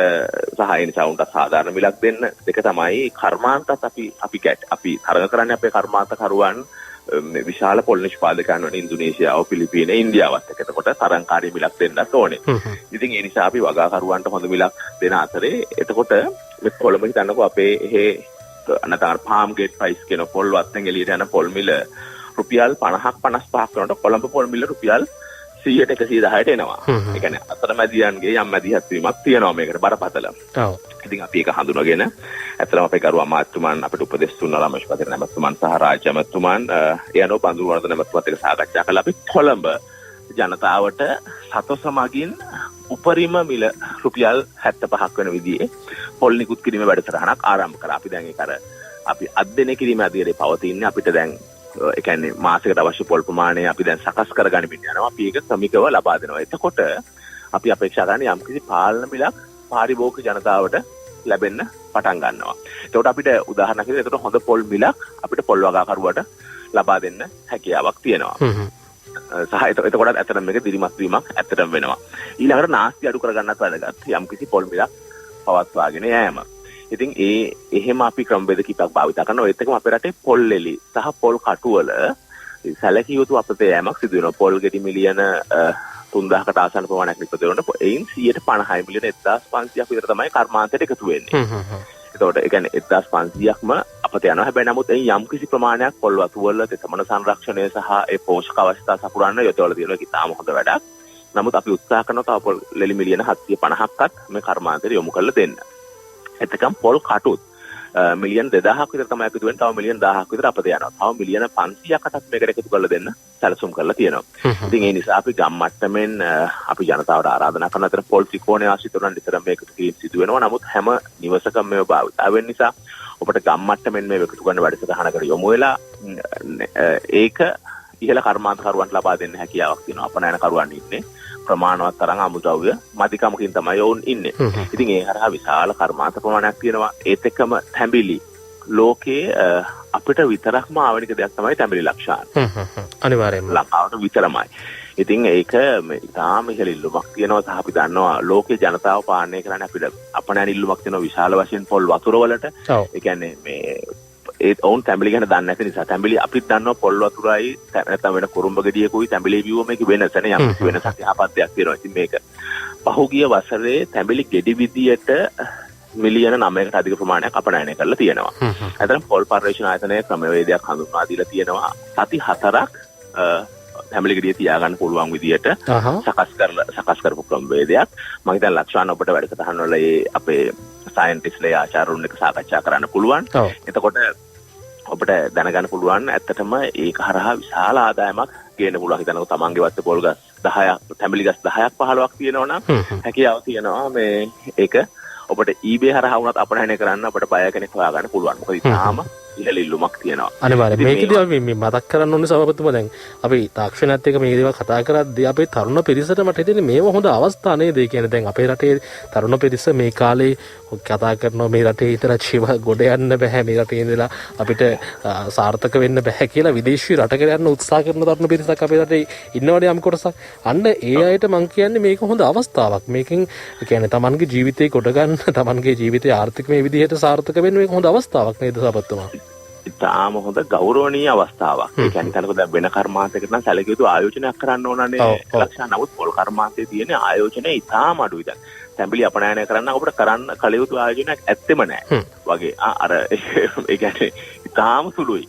සහාය නිසා උන්ට සාධාරණ මිලක් දෙන්න. දෙක තමයි කර්මාන්තත් අපි තරඟ කරන්නේ අපේ කර්මාන්ත කරුවන් විශාල පොල් නිෂ්පාදකයන් වන ඉන්දුනීසියාව, පිලිපීන, ඉන්දියාවත් එක්ක. එතකොට තරංකාරී මිලක් දෙන්නත් ඕනේ. ඉතින් ඒ නිසා අපි වගාකරුවන්ට හොඳ මිලක් දෙන අතරේ එතකොට මේ කොළඹ හිතන්නකෝ අපේ එහෙ නැත්නම් පාම් ගේට් ප්‍රයිස් කියන පොල් වත්තෙන් එළියට යන පොල් මිල රුපියල් 50ක් 55ක් කරනකොට කොළඹ පොල් මිල රුපියල් 100ට 110ට එනවා. ඒ කියන්නේ අතරමැදියන්ගේ යම් මැදිහත් වීමක් තියෙනවා මේකට බරපතල. ඔව්. ඉතින් අපි ඒක හඳුනගෙන ඇත්තටම අපේ කරු අමාත්‍යතුමන් අපිට උපදෙස් දුන්නා රමේෂ් පතිරණ මැතිතුමන් සහ රාජ්‍ය මැතිතුමන් යනෝ බඳුරු වර්ධන මැතිතුමත් එක්ක සාකච්ඡා කළා. අපි කොළඹ ජනතාවට සතොස මගින් උපරිම මිල රුපියල් 75ක් වෙන විදිහේ පොල් නිකුත් කිරීමේ වැඩසටහනක් ආරම්භ කරා. අපි දැන් ඒක අපි අධ්‍යයනය කිරීමේ අධිරේ පවතින්නේ අපිට දැන් ඒ කියන්නේ මාසයකට අවශ්‍ය පොල් ප්‍රමාණය අපි දැන් සකස් කරගනිමින් යනවා. අපි ඒක ක්‍රමිකව ලබා දෙනවා. එතකොට අපි අපේක්ෂා කරන්නේ යම්කිසි පාලන මිලක් පාරිභෝගික ජනතාවට ලැබෙන්න පටන් ගන්නවා. එතකොට අපිට උදාහරණයක් විදිහට එතකොට හොඳ පොල් මිලක් අපිට පොල් වගාකරුවට ලබා දෙන්න හැකියාවක් තියෙනවා. සහ එතකොට ඇත්තටම මේක දිරිමත් වීමක් ඇත්තටම වෙනවා. ඊළඟට නාස්ති අඩු කරගන්නත් වැදගත්. යම්කිසි පොල් මිලක් පවත්වාගෙන යෑම. ඉතින් එහෙම අපි ක්‍රමවේද කිහිපයක් භාවිත කරනවා. ඒත් එක්කම අපේ රටේ පොල් එලි සහ පොල් කටුවල සැලකිය යුතු අපතේ යෑමක් සිදු වෙනවා. පොල් ගෙඩි මිලියන 3000කට ආසන්න ප්‍රමාණයක් නිපදවන එයින් 150 මිලියන 1500ක් විතර තමයි කර්මාන්තයට එකතු වෙන්නේ. එතකොට ඒ කියන්නේ 1500ක්ම අපත යනවා. හැබැයි නමුත් එයින් යම් කිසි ප්‍රමාණයක් පොල් වතු වල තෙතමන සංරක්ෂණය සහ ඒ පෝෂක අවස්ථා සපුරන්න යොදවලා තියෙනවා. ඒක ඉතාම හොඳ වැඩක්. නමුත් අපි උත්සාහ කරනවා තව පොල් ලෙලි මිලියන 750ක්වත් මේ කර්මාන්තයට යොමු කරලා දෙන්න. එතකම් පොල් කටුත් මිලියන 2000ක් විතර තමයි එකතු වෙන්නේ. තව මිලියන 1000ක් විතර අපත යනවා. තව මිලියන 500කටත් මේකට එකතු කරලා දෙන්න සැලසුම් කරලා තියෙනවා. ඉතින් ඒ නිසා අපි ගම් මට්ටමින් අපි ජනතාවට ආරාධනා කරන අතර පොල් ත්‍රිකෝණය ආශ්‍රිතව නිතර මේක සිදු වෙනවා. නමුත් හැම නිවසකම මේව භාවිතා වෙන නිසා ඔබට ගම් මට්ටමින් මේ එකතු කරන වැඩසටහනකට යොමු වෙලා ඒක ඉහළ කර්මාන්ත කරුවන්ට ලබා දෙන්න හැකියාවක් තියෙනවා. අපනයන කරුවන් ඉන්නේ ප්‍රමාණවත් තරම් අමුද්‍රව්‍ය මධිකමකින් තමයි ඔවුන් ඉන්නේ. ඉතින් ඒ හරහා විශාල කර්මාන්ත ප්‍රමාණයක් තියෙනවා. ඒත් එක්කම තැඹිලි ලෝකේ අපිට විතරක්ම ආවනික දෙයක් තමයි තැඹිලි ලක්ෂාන. අනිවාර්යයෙන්ම ලංකාවට විතරමයි. ඉතින් ඒක ඉතාම ඉහළ ඉල්ලුමක් තියෙනවා සහ අපි දන්නවා ලෝකේ ජනතාව පාලනය කරන්නේ අපිට අපනයන ඉල්ලුමක් තියෙනවා විශාල වශයෙන් පොල් වතුර වලට. ඒ කියන්නේ මේ ඒ ඔවුන් තැඹිලි ගැන දන්නේ නැති නිසා තැඹිලි අපිත් දන්නවා පොල් වතුරයි නැත්නම් වෙන කුරුම්බ ගෙඩියකුයි තැඹිලි බිව්ව මේක වෙනසනේ යම් වෙනසක් යහපත් දෙයක් තියෙනවා. ඉතින් මේක පහුගිය වසරේ තැඹිලි ගෙඩි විදියට මිලියන 9කට අධික ප්‍රමාණයක් අපනයනය කරලා තියෙනවා. අතන පොල් පර්යේෂණ ආයතනයේ ක්‍රමවේදයක් හඳුන්වා දීලා තියෙනවා සති 4ක් තැඹිලි ගෙඩිය තියාගන්න පුළුවන් විදියට සකස් කරපු ක්‍රමවේදයක්. මම හිතන්නේ ලක්ෂාන් ඔබට වැඩසටහන් වල ඒ අපේ සයන්ටිස්ට්ලා ආචාර්යවරුන් එක්ක සාකච්ඡා කරන්න පුළුවන්. එතකොට ඔබට දැනගන්න පුළුවන් ඇත්තටම ඒක හරහා විශාල ආදායමක් ගේන්න පුළුවන්. හිතන්නකො තමන්ගේ වත්තේ පොල් ගස් 10ක් තැඹිලි ගස් 10ක් 15ක් තියෙනවා නම් හැකියාව තියෙනවා මේ ඒක ඔබට eBay හරහා වුණත් අපනයනය කරන්න අපිට බය කෙනෙක් හොයාගන්න පුළුවන්. මොකද ඉතාලම ඉහළ ඉල්ලුමක් තියෙනවා. අනිවාර්යයෙන් මේකදී අපි මේ මතක් කරන්න ඕනේ සභාපතිතුමා දැන් අපි තාක්ෂණයත් එක්ක මේ දේවල් කතා කරද්දී අපේ තරුණ පිරිසට මට හිතෙන්නේ මේව හොඳ අවස්ථා නේද? ඒ කියන්නේ දැන් අපේ රටේ තරුණ පිරිස මේ කාලේ කතා කරනවා මේ රටේ විතර ජීව ගොඩ යන්න බෑ, මේ රටේ ඉඳලා අපිට සාර්ථක වෙන්න බෑ කියලා විදේශී රටකට යන්න උත්සාහ කරන තරුණ පිරිසක් අපේ රටේ ඉන්නවනේ යම් කොටසක්. අන්න ඒ අයට මම කියන්නේ මේක හොඳ අවස්ථාවක්. මේකෙන් කියන්නේ Tamanගේ ජීවිතේ කොට ගන්න, Tamanගේ ජීවිතේ ආර්ථික මේ විදිහට සාර්ථක වෙන්න මේක හොඳ අවස්ථාවක් නේද සභාපතිතුමා? ඉතාම හොඳ ගෞරවනීය අවස්ථාවක්. ඒ කියන්නේ තනකො දැන් වෙන කර්මාන්තයකට නම් සැලකිය යුතු ආයෝජනයක් කරන්න ඕනනේ. ලක්ෂණ නමුත් පොල් කර්මාන්තයේ තියෙන ආයෝජනය ඉතාම අඩුයි දැන්. තැඹිලි අපනයනය කරන්න අපිට කරන්න කල යුතු ආයෝජනයක් ඇත්තෙම නැහැ. වගේ අර ඒ කියන්නේ ඉතාම සුළුයි.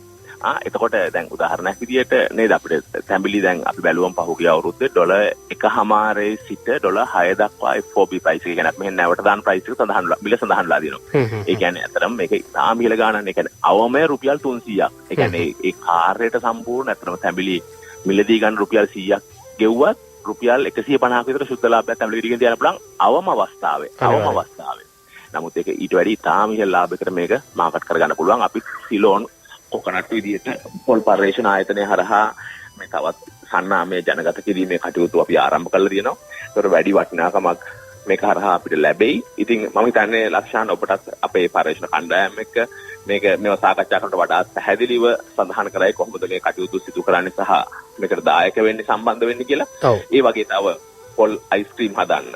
එතකොට දැන් උදාහරණයක් විදියට නේද අපිට තැඹිලි දැන් අපි බැලුවම් පහුගිය අවුරුද්දේ ඩොලර් 1.5 සිට ඩොලර් 6 දක්වා FOB ප්‍රයිස් එක කියන්නේ මෙහෙන් නැවට දාන ප්‍රයිස් එක මිල සඳහන්ලා දෙනවා. ඒ කියන්නේ අතරම මේක ඉතාම මිල ගානක්. ඒ කියන්නේ අවමය රුපියල් 300ක්. ඒ කියන්නේ ඒ කාර්යයට සම්පූර්ණ අතරම තැඹිලි මිලදී ගන්න රුපියල් 100ක් ගෙව්වත් රුපියල් 150ක විතර සුද්ධ ලාභයක් තැඹිලි ගෙඩියකින් තියන්න පුළුවන් අවම අවස්ථාවේ. නමුත් ඒක ඊට වැඩි ඉතාම ඉහළ ලාභයකට මේක මාකට් කරගන්න පුළුවන්. අපි සිලෝන් කොකනට් විදියට පොල් පර්යේෂණ ආයතනය හරහා මේ තවත් සන්නාමය ජනගත කිරීමේ කටයුතු අපි ආරම්භ කරලා තියෙනවා. ඒතර වැඩි වටිනාකමක් මේක හරහා අපිට ලැබෙයි. ඉතින් මම හිතන්නේ ලක්ෂාන් ඔබටත් අපේ පර්යේෂණ කණ්ඩායම එක්ක මේව සාකච්ඡා කරනකොට වඩා පැහැදිලිව සඳහන් කරයි කොහොමද මේ කටයුතු සිදු කරන්නේ සහ මේකට දායක වෙන්නේ සම්බන්ධ වෙන්නේ කියලා. ඒ වගේ තව පොල් අයිස්ක්‍රීම් හදන්න.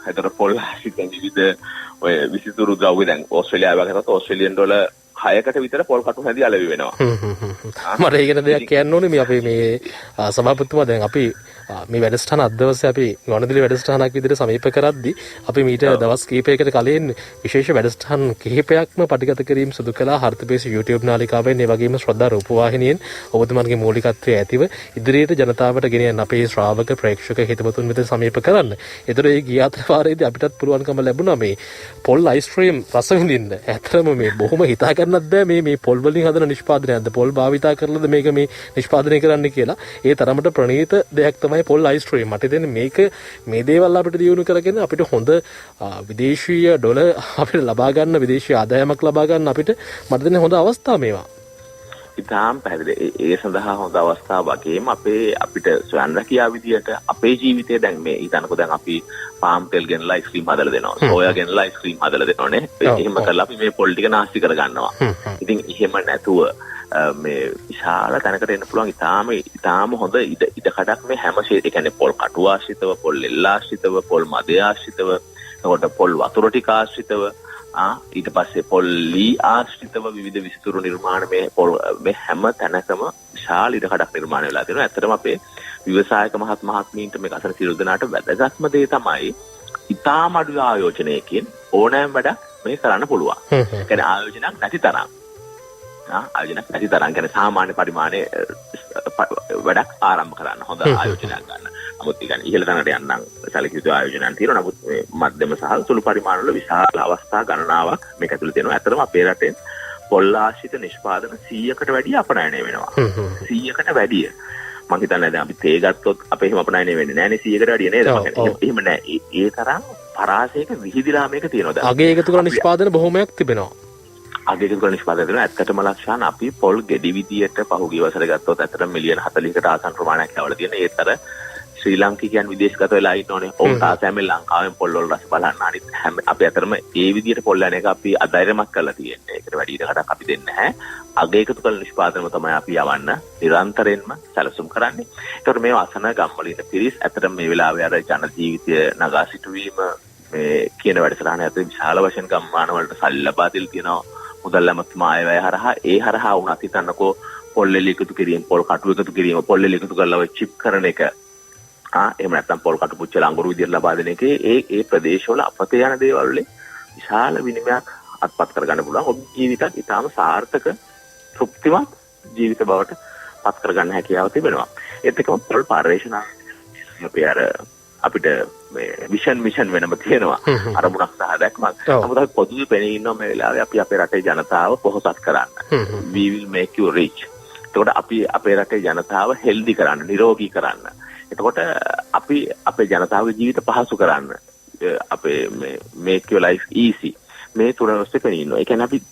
එතකොට පොල් හිතෙන් විවිධ ඔය විසිතුරු ද්‍රව්‍ය දැන් ඕස්ට්‍රේලියාව වගේ කරත් ඕස්ට්‍රේලියන් ඩොලර් 6කට විතර පොල් කටු හැදී අලෙවි වෙනවා. මට ඒකට දෙයක් කියන්න ඕනේ මේ අපේ මේ සභාපතිතුමා දැන් අපි මේ වැඩසටහන අද දවසේ අපි ගුවන්විදුලි වැඩසටහනක් විදිහට සමීප කරද්දී අපි මීට දවස් කිහිපයකට කලින් විශේෂ වැඩසටහන් කිහිපයක්ම පටිගත කිරීම සිදු කළා හර්තපේස YouTube නාලිකාවෙන්. ඒ වගේම ශ්‍රද්ධා රූපවාහිනියෙන් ඔබතුමන්ගේ මූලිකත්වයේ ඇතිව ඉදිරියට ජනතාවට ගෙනියන්න අපේ ශ්‍රාවක ප්‍රේක්ෂක හිතවතුන් වෙත සමීප කරන්න. ඒතර ඒ ගිය අතර වාරයේදී අපිටත් පුළුවන්කම ලැබුණා මේ පොල් අයිස්ක්‍රීම් රස විඳින්න. ඇත්තටම මේ බොහොම හිතා ගන්නත් බෑ මේ පොල් වලින් හදන නිෂ්පාදනයක්ද පොල් භාවිතා කරලාද මේක මේ නිෂ්පාදනය කරන්න කියලා. ඒ තරමට ප්‍රණීත දෙයක් තමයි පොල් අයිස්ක්‍රීම්. මට හිතෙන්නේ මේක මේ දේවල් අපිට දියුණු කරගෙන අපිට හොඳ විදේශීය ඩොලර් අපිට ලබා ගන්න, විදේශීය ආදායමක් ලබා ගන්න අපිට මට දෙන්නේ හොඳ අවස්ථා මේවා. ඉතාම පැහැදිලි. ඒ සඳහා හොඳ අවස්ථාව වගේම අපිට ස්වයං රැකියාව විදියට අපේ ජීවිතය දැන් මේ හිතන්නකෝ දැන් අපි පාම් තෙල් ගෙනලා අයිස්ක්‍රීම් හදලා දෙනවා. සෝයා ගෙනලා අයිස්ක්‍රීම් හදලා දෙනවනේ. එහෙම කරලා අපි මේ පොල් ටික නාස්ති කර ගන්නවා. ඉතින් එහෙම නැතුව මේ විශාල තැනකට එන්න පුළුවන් ඉතාම හොඳ ඉඩකඩක් මේ හැම ඒ කියන්නේ පොල් කටු ආශ්‍රිතව, පොල් එල්ල ආශ්‍රිතව, පොල් මදය ආශ්‍රිතව, එතකොට පොල් වතුර ටික ආශ්‍රිතව, ඊට පස්සේ පොල් ලී ආශ්‍රිතව විවිධ විසිතුරු නිර්මාණ මේ හැම තැනකම විශාල ඉඩකඩක් නිර්මාණය වෙලා තියෙනවා. ඇත්තටම අපේ ව්‍යවසායක මහත්මීන්ට මේක අසන සියලු දෙනාට වැදගත්ම දේ තමයි ඉතාම අඩු ආයෝජනයකින් ඕනෑම වැඩක් මේ කරන්න පුළුවන්. ඒ කියන්නේ ආයෝජනයක් නැති තරම්. කියන්නේ සාමාන්‍ය පරිමාණයේ වැඩක් ආරම්භ කරන්න හොඳ ආයෝජනයක් ගන්න. නමුත් ඒ කියන්නේ ඉහළ තැනට යන්න සැලකිය යුතු ආයෝජනයක් තියෙනවා. නමුත් මේ මධ්‍යම සහ සුළු පරිමාණ වල විශාල අවස්ථා ගණනාවක් මේක ඇතුළේ තියෙනවා. ඇත්තටම අපේ රටේ පොල් ආශ්‍රිත නිෂ්පාදන 100කට වැඩිය අපනයනය වෙනවා. 100කට වැඩිය. මම හිතන්නේ දැන් අපි තේ ගත්තොත් අපේ එහෙම අපනයනය වෙන්නේ නැහැ නේ 100කට වැඩිය නේද? එහෙම නැහැ. ඒ තරම් පරාසයක විහිදිලා මේක තියෙනවා. දැන් අගේ එකතු කරන නිෂ්පාදන බොහොමයක් තිබෙනවා. අගයක කරන නිෂ්පාදනය කරන ඇත්තටම ලක්ෂණ අපි පොල් ගෙඩි විදියට පහුගිය වසරේ ගත්තොත් ඇත්තටම මිලියන 40කට ආසන්න ප්‍රමාණයක් යවලා තියෙන. ඒතර ශ්‍රී ලාංකිකයන් විදේශගත වෙලා ඉන්නෝනේ. ඔවුන් තාසෑම ලංකාවෙන් පොල් වල රස බලන්න අනිත් හැම අපි අතරම ඒ විදිහට පොල් යන එක අපි අධෛර්යමත් කරලා තියෙන්නේ. ඒකට වැඩි ඉඩකඩක් අපි දෙන්නේ නැහැ. අග එකතු කළ නිෂ්පාදනම තමයි අපි යවන්න නිරන්තරයෙන්ම සැලසුම් කරන්නේ. ඒකට මේ අසන ගම්වල ඉන්න පිරිස් ඇත්තටම මේ වෙලාවේ අර ජන ජීවිතය නගා සිටුවීම මේ කියන වැඩසටහන ඇතුළේ විශාල වශයෙන් ගම්මාන වලට සල්ලි ලබා දෙලා තියෙනවා. මුදල් ඇමතුමා ආයවැය හරහා ඒ හරහා වුණත් හිතන්නකෝ පොල් එලි එකතු කිරීම, පොල් කටු එකතු කිරීම, පොල් එලි එකතු කරලා ඔය චිප් කරන එක. එහෙම නැත්නම් පොල් කටු පුච්චලා අඟුරු විදියට ලබා දෙන එකේ ඒ ප්‍රදේශවල අපතේ යන දේවල් වලින් විශාල විනිමයක් අත්පත් කරගන්න පුළුවන්. ඔබ ජීවිතත් ඉතාම සාර්ථක තෘප්තිමත් ජීවිත බවට පත් කරගන්න හැකියාව තිබෙනවා. ඒත් එක්කම පොල් පරිශ්‍රණ අපි අපිට මේ මිෂන් වෙනම තියෙනවා. අරමුණක් සහ දැක්මක්. නමුත් අපි පොදුවේ පෙනී ඉන්නවා මේ වෙලාවේ අපි අපේ රටේ ජනතාව පොහොසත් කරන්න. We will make you rich. එතකොට අපි අපේ රටේ ජනතාව හෙල්දි කරන්න, නිරෝගී කරන්න. එතකොට අපි අපේ ජනතාවගේ ජීවිත පහසු කරන්න. අපේ මේ make your life easy. මේ තුන ඔස්සේ පෙනී ඉන්නවා. ඒ කියන්නේ අපි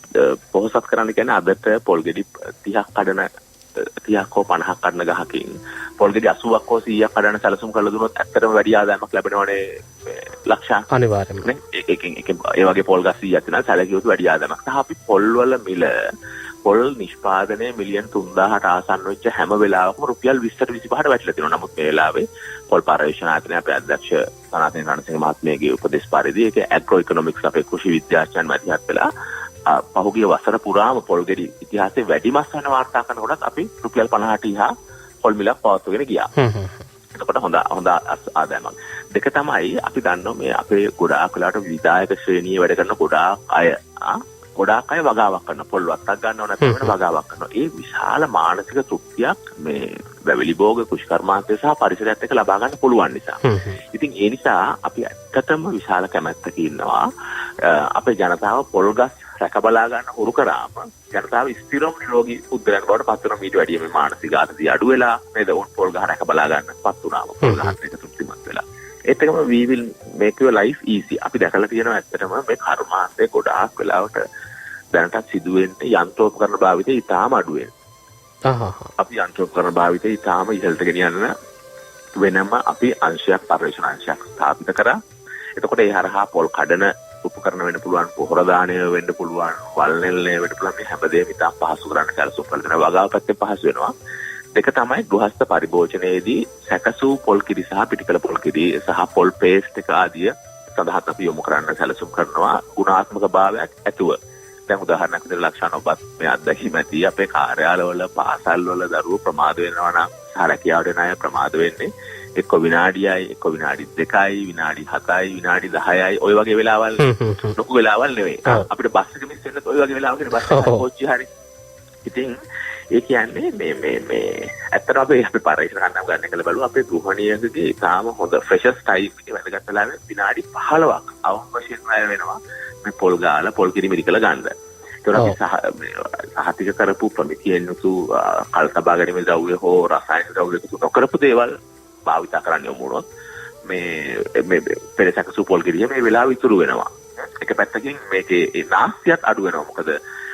පොහොසත් කරන්න කියන්නේ අදට පොල් ගෙඩි 30ක් කඩන 30ක් හෝ 50ක් කඩන ගහකින් පොල් ගෙඩි 80ක් හෝ 100ක් කඩන සැලසුම් කරලා දුන්නොත් ඇත්තටම වැඩි ආදායමක් ලැබෙනවනේ ලක්ෂ. අනිවාර්යයෙන්ම. ඒකෙන් ඒ වගේ පොල් ගස් 100ක් තියෙනවා සැලකියොත් වැඩි ආදායමක්. සහ අපි පොල් වල මිල පොල් නිෂ්පාදනයේ මිලියන් 3000ට ආසන්න වෙච්ච හැම වෙලාවකම රුපියල් 20ට 25ට වැටිලා තියෙනවා. නමුත් මේ වෙලාවේ පොල් පරිශ්‍රණ ආයතනයේ අපේ අධ්‍යක්ෂ සනාතන රණසිංහ මහත්මයාගේ උපදෙස් පරිදි ඒක ඇග්‍රෝ ඉකොනොමික්ස් අපේ කෘෂි විද්‍යාඥයන් මැදිහත් වෙලා පහුගිය වසර පුරාම පොල් ගෙඩි ඉතිහාසයේ වැඩිම ස්වන වාර්තා කරනකොටත් අපි රුපියල් 50ට ඉහා පොල් මිලක් පවත්වාගෙන ගියා. එතකොට හොඳ ආදායමක්. දෙක තමයි අපි දන්නවා මේ අපේ ගොඩාක් වෙලාවට විදායක ශ්‍රේණියේ වැඩ කරන ගොඩාක් අය වගාවක් කරන පොල් වත්තක් ගන්නව නැත්නම් වෙන වගාවක් කරනවා. ඒ විශාල මානසික තෘප්තියක් මේ වැවිලි භෝග කුෂ්කර්මාන්තය සහ පරිසරයත් එක්ක ලබා ගන්න පුළුවන් නිසා. ඉතින් ඒ නිසා අපි ඇත්තටම විශාල කැමැත්තක ඉන්නවා අපේ ජනතාව පොල් ගස් රැක බලා ගන්න උරු කරාම ජනතාව ස්ථිරම නිරෝගී පුද්ගලයන් බවට පත් වෙන මීට වැඩිය මේ මානසික ආතතිය අඩු වෙලා නේද උන් පොල් ගහ රැක බලා ගන්න පත් වුණාම පොල් ගහත් එක්ක තෘප්තිමත් වෙලා. ඒත් එක්කම we will make your life easy. අපි දැකලා තියෙනවා ඇත්තටම මේ කර්මාන්තේ ගොඩාක් වෙලාවට දැනටත් සිදුවෙන්නේ යන්ත්‍රෝපකරණ භාවිතය ඉතාම අඩු වෙනවා. අපි යන්ත්‍රෝපකරණ භාවිතය ඉතාම ඉහළට ගෙනියන්න වෙනම අපි අංශයක් පරිශ්‍රණ අංශයක් ස්ථාපිත කරා. එතකොට ඒ හරහා පොල් කඩන උපකරණ වෙන්න පුළුවන්, පොහොර දාණය වෙන්න පුළුවන්, වල් නෙල්ලය වෙන්න පුළුවන්. මේ හැමදේම ඉතාම පහසු කරන්න සැලසුම් කරලා දෙනවා. වගාව පැත්තේ පහසු වෙනවා. දෙක තමයි ගෘහස්ත පරිභෝජනයේදී සැකසූ පොල් කිරි සහ පිටිකල පොල් කිරි සහ පොල් පේස්ට් එක ආදිය සඳහා අපි යොමු කරන්න සැලසුම් කරනවා ගුණාත්මක භාවයක් ඇතුව. දැන් උදාහරණයක් විදිහට ලක්ෂණ ඔබත් මේ අත්දැකීම ඇති අපේ කාර්යාලවල පාසල්වල දරුවෝ ප්‍රමාද වෙනවා නම් සාරකියාවට එන අය ප්‍රමාද වෙන්නේ එක්ක විනාඩියයි එක්ක විනාඩි 2යි විනාඩි 7යි විනාඩි 10යි ඔය වගේ වෙලාවල් ලොකු වෙලාවල් නෙවෙයි අපිට බස් එක මිස් වෙනත් ඔය වගේ වෙලාවකට බස් එක කොච්චි හරි ඉතින් ඒ කියන්නේ මේ ඇත්තට අපි පරිශ්‍රණ කරන්න ගන්න කියලා බලුවා අපේ ගෘහණියකගේ තාම හොඳ ෆ්‍රෙෂස් ටයිප් එක වැඩගත් වෙලාවේ විනාඩි 15ක් අවශ්‍යම වෙනවා මේ පොල් ගාලා පොල් කිරි මිරිකලා ගන්න. ඒකට අපි සහතික කරපු ප්‍රමිතියෙන් යුතු කල් තබා ගැනීම ද්‍රව්‍ය හෝ රසායනික ද්‍රව්‍ය එකතු නොකරපු දේවල් භාවිත කරන්න යොමු වුණොත් මේ පෙරසකසු පොල් කිරිය මේ වෙලාව ඉතුරු වෙනවා. එක පැත්තකින් මේකේ නාස්තියත් අඩු වෙනවා. මොකද